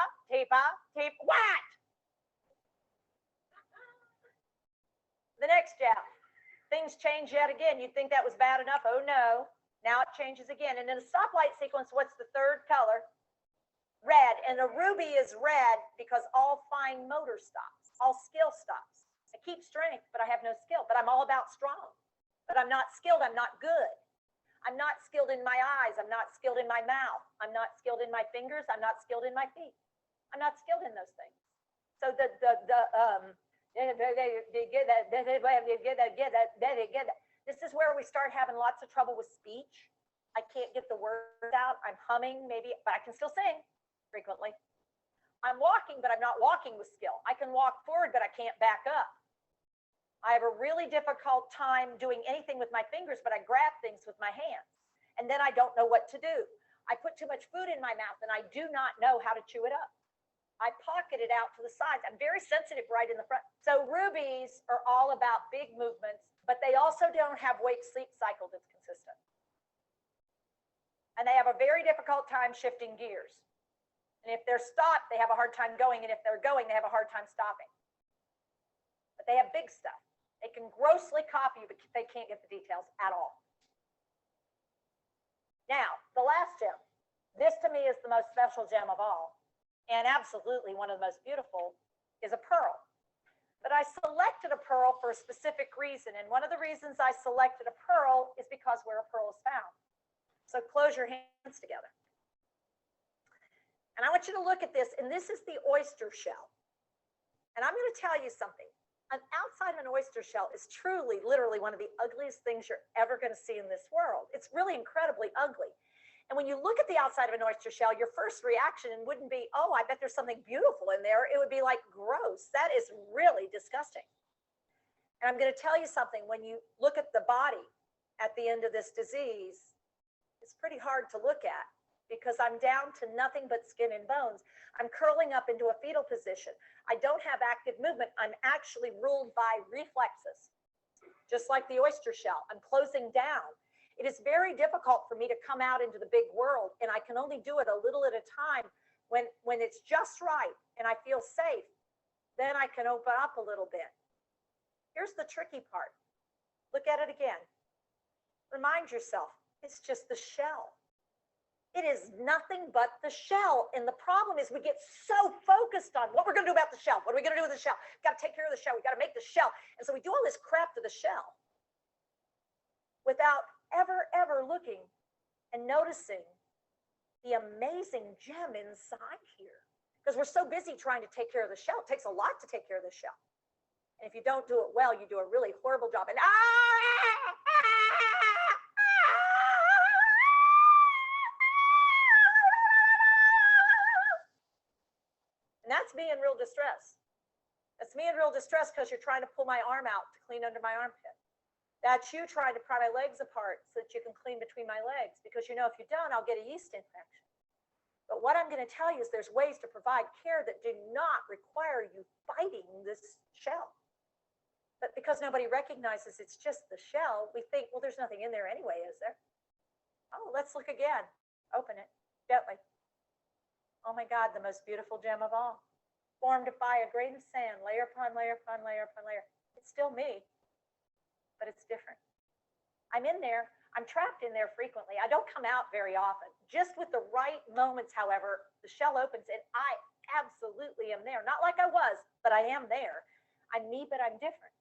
C: What? The next gem. Things change yet again. You think that was bad enough? Oh no. Now it changes again. And in a stoplight sequence, what's the third color? Red. And a ruby is red because all fine motor stops, all skill stops. I keep strength, but I have no skill. But I'm all about strong. But I'm not skilled. I'm not good. I'm not skilled in my eyes. I'm not skilled in my mouth. I'm not skilled in my fingers. I'm not skilled in my feet. I'm not skilled in those things. So this is where we start having lots of trouble with speech. I can't get the words out. I'm humming maybe, but I can still sing frequently. I'm walking, but I'm not walking with skill. I can walk forward, but I can't back up. I have a really difficult time doing anything with my fingers, but I grab things with my hands. And then I don't know what to do. I put too much food in my mouth and I do not know how to chew it up. I pocket it out to the sides. I'm very sensitive right in the front. So rubies are all about big movements, but they also don't have wake-sleep cycle that's consistent. And they have a very difficult time shifting gears. And if they're stopped, they have a hard time going. And if they're going, they have a hard time stopping. But they have big stuff. They can grossly copy you, but they can't get the details at all. Now, the last gem. This to me is the most special gem of all. And absolutely one of the most beautiful is a pearl. But I selected a pearl for a specific reason. And one of the reasons I selected a pearl is because where a pearl is found. So close your hands together. And I want you to look at this. And this is the oyster shell. And I'm going to tell you something. An outside of an oyster shell is truly, literally one of the ugliest things you're ever going to see in this world. It's really incredibly ugly. And when you look at the outside of an oyster shell, your first reaction wouldn't be, oh, I bet there's something beautiful in there. It would be like, gross. That is really disgusting. And I'm going to tell you something. When you look at the body at the end of this disease, it's pretty hard to look at because I'm down to nothing but skin and bones. I'm curling up into a fetal position. I don't have active movement. I'm actually ruled by reflexes, just like the oyster shell. I'm closing down. It is very difficult for me to come out into the big world, and I can only do it a little at a time. When it's just right and I feel safe, then I can open up a little bit. Here's the tricky part. Look at it again. Remind yourself, it's just the shell. It is nothing but the shell. And the problem is we get so focused on what we're going to do about the shell. What are we going to do with the shell? We've got to take care of the shell. We've got to make the shell. And so we do all this crap to the shell without ever looking and noticing the amazing gem inside here. Because we're so busy trying to take care of the shell. It takes a lot to take care of the shell. And if you don't do it well, you do a really horrible job. And that's me in real distress. That's me in real distress because you're trying to pull my arm out to clean under my armpit. That's you trying to pry my legs apart so that you can clean between my legs, because you know if you don't, I'll get a yeast infection. But what I'm going to tell you is there's ways to provide care that do not require you fighting this shell. But because nobody recognizes it's just the shell, we think, well, there's nothing in there anyway, is there? Oh, let's look again. Open it gently. Oh my God, the most beautiful gem of all. Formed by a grain of sand, layer upon layer upon layer upon layer. It's still me, but it's different. I'm in there. I'm trapped in there frequently. I don't come out very often. Just with the right moments, however, the shell opens and I absolutely am there. Not like I was, but I am there. I'm me, but I'm different.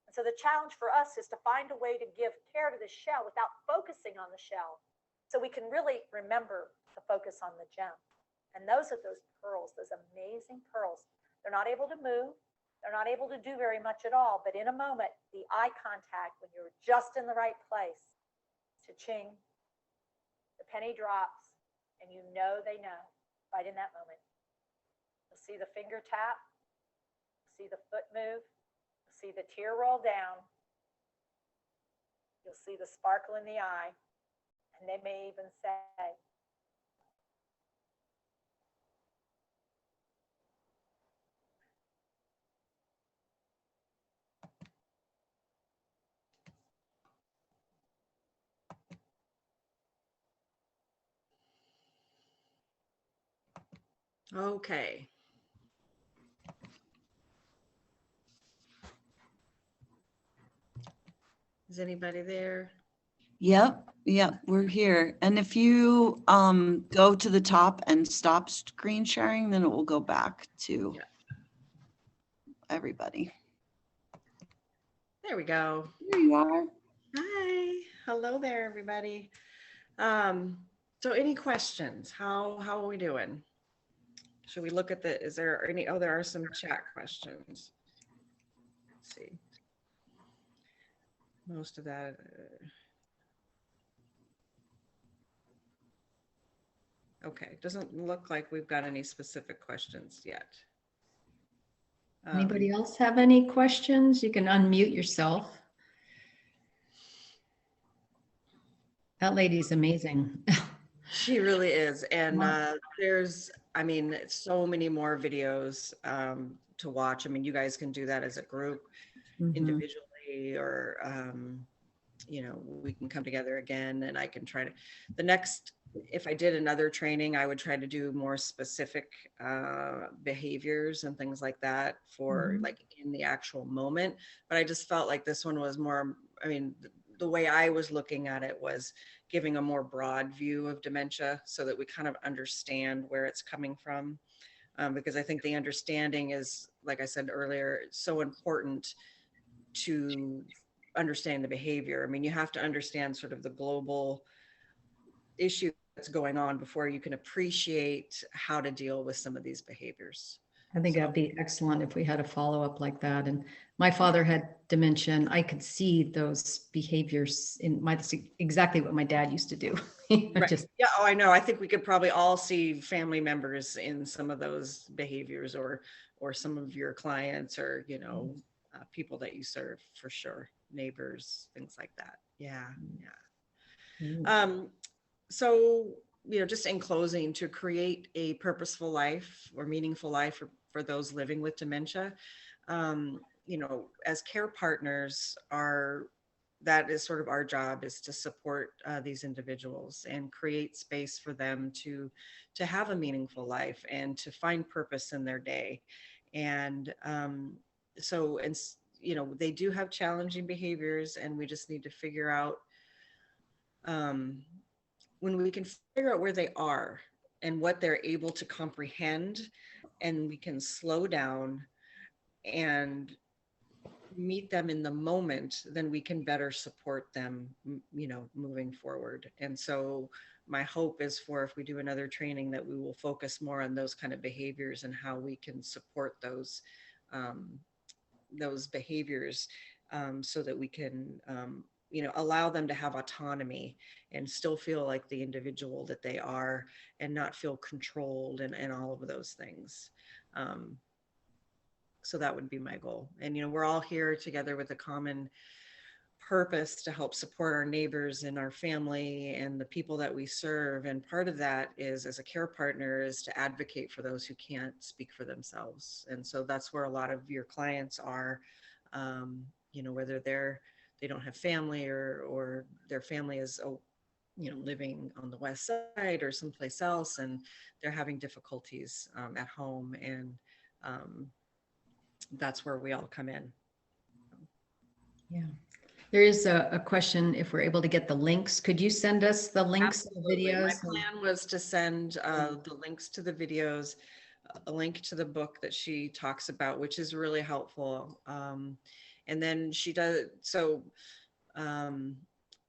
C: And so the challenge for us is to find a way to give care to the shell without focusing on the shell, so we can really remember to focus on the gem. And those are those pearls, those amazing pearls. They're not able to move. They're not able to do very much at all. But in a moment, the eye contact, when you're just in the right place, cha-ching, the penny drops, and you know they know right in that moment. You'll see the finger tap, you'll see the foot move, you'll see the tear roll down, you'll see the sparkle in the eye, and they may even say,
A: Okay. Is anybody there?
B: Yep, we're here. And if you go to the top and stop screen sharing, then it will go back to
A: Yeah.
B: everybody.
A: There we go.
B: There you are.
A: Hi. Hello there, everybody. So any questions? How are we doing? Should we look at is there any, oh, there are some chat questions. Let's see. Most of that. Okay, doesn't look like we've got any specific questions yet.
D: Anybody else have any questions? You can unmute yourself. That lady's amazing.
A: She really is. And
D: Wow.
A: there's, I mean, so many more videos to watch. I mean, you guys can do that as a group,
D: Mhm.
A: individually, or, you know, we can come together again and I can try to, the next, if I did another training, I would try to do more specific behaviors and things like that for
D: Mhm.
A: like in the actual moment. But I just felt like this one was more, I mean, the way I was looking at it was giving a more broad view of dementia so that we kind of understand where it's coming from. Because I think the understanding is, like I said earlier, so important to understand the behavior. I mean, you have to understand sort of the global issue that's going on before you can appreciate how to deal with some of these behaviors.
D: I think
A: So,
D: that'd be excellent if we had a follow-up like that. And my father had dementia, and I could see those behaviors in that's exactly what my dad used to do.
A: right.
D: Just,
A: Yeah. Oh, I know. I think we could probably all see family members in some of those behaviors, or some of your clients, or, you know, people that you serve, for sure. Neighbors, things like that. Yeah. Yeah. So, you know, just in closing, to create a purposeful life or meaningful life for those living with dementia, you know, as care partners, that is sort of our job, is to support these individuals and create space for them to have a meaningful life and to find purpose in their day. And so, and you know, they do have challenging behaviors, and we just need to figure out, um, when we can figure out where they are and what they're able to comprehend, and we can slow down and meet them in the moment, then we can better support them, you know, moving forward. And so my hope is, for if we do another training, that we will focus more on those kind of behaviors and how we can support those behaviors, so that we can, you know, allow them to have autonomy and still feel like the individual that they are, and not feel controlled, and all of those things. Um, so that would be my goal. And, you know, we're all here together with a common purpose to help support our neighbors and our family and the people that we serve. And part of that is, as a care partner, is to advocate for those who can't speak for themselves. And so that's where a lot of your clients are, you know, whether they don't have family, or their family is, you know, living on the west side or someplace else, and they're having difficulties at home. And that's where we all come in.
D: yeah. There is a question, if we're able to get the links. Could you send us the links to the
A: Absolutely. My
D: videos?
A: plan was to send the links to the videos, a link to the book that she talks about, which is really helpful. And then she does, so,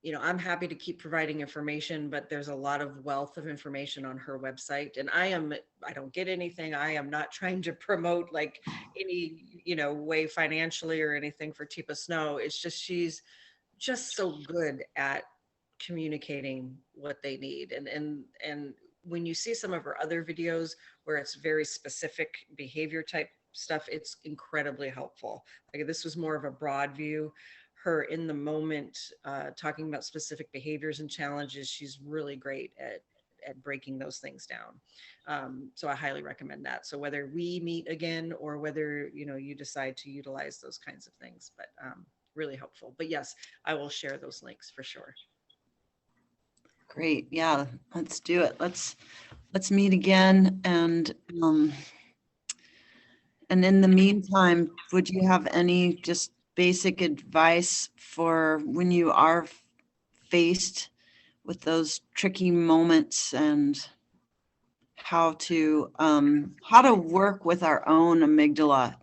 A: you know, I'm happy to keep providing information, but there's a lot of wealth of information on her website. And I don't get anything. I am not trying to promote like any, you know, way financially or anything for Teepa Snow. It's just, she's just so good at communicating what they need. And when you see some of her other videos where it's very specific behavior type stuff, it's incredibly helpful. Like, this was more of a broad view. Her in the moment, talking about specific behaviors and challenges, she's really great at breaking those things down. So I highly recommend that. So whether we meet again, or whether, you know, you decide to utilize those kinds of things, but really helpful. But yes, I will share those links for sure.
B: Great. Yeah, let's do it. Let's meet again. And in the meantime, would you have any just basic advice for when you are faced with those tricky moments and how to work with our own amygdala,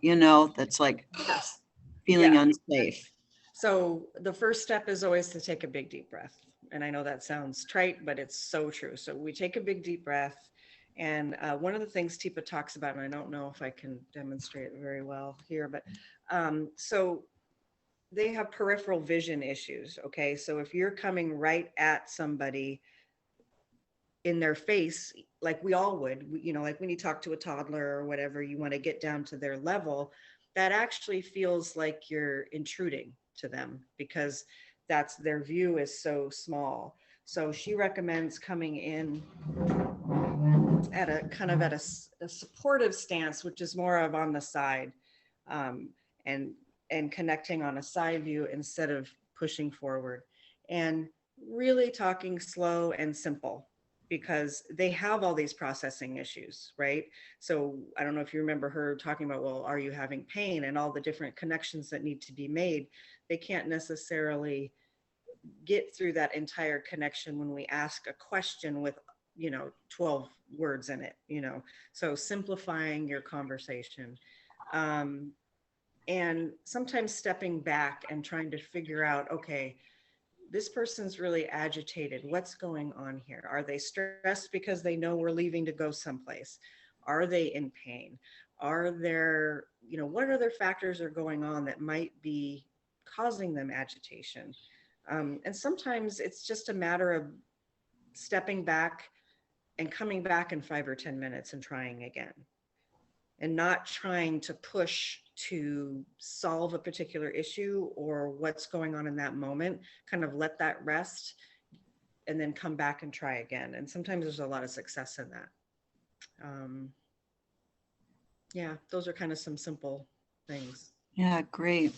B: that's like
A: Yes.
B: feeling
A: Yeah.
B: unsafe.
A: So the first step is always to take a big deep breath. And I know that sounds trite, but it's so true. So we take a big deep breath. And one of the things Teepa talks about, and I don't know if I can demonstrate it very well here, but so they have peripheral vision issues. Okay. So if you're coming right at somebody in their face, like we all would, like when you talk to a toddler or whatever, you want to get down to their level, that actually feels like you're intruding to them because that's their view is so small. So she recommends coming in at a kind of at a supportive stance, which is more of on the side, um, and connecting on a side view instead of pushing forward, and really talking slow and simple because they have all these processing issues, right? So I don't know if you remember her talking about, well, are you having pain, and all the different connections that need to be made. They can't necessarily get through that entire connection when we ask a question with 12 words in it, so simplifying your conversation, and sometimes stepping back and trying to figure out, okay, this person's really agitated, what's going on here? Are they stressed because they know we're leaving to go someplace? Are they in pain? Are there, what other factors are going on that might be causing them agitation? And sometimes it's just a matter of stepping back and coming back in 5 or 10 minutes and trying again, and not trying to push to solve a particular issue or what's going on in that moment. Kind of let that rest and then come back and try again. And sometimes there's a lot of success in that. Yeah, those are kind of some simple things.
B: Yeah, great.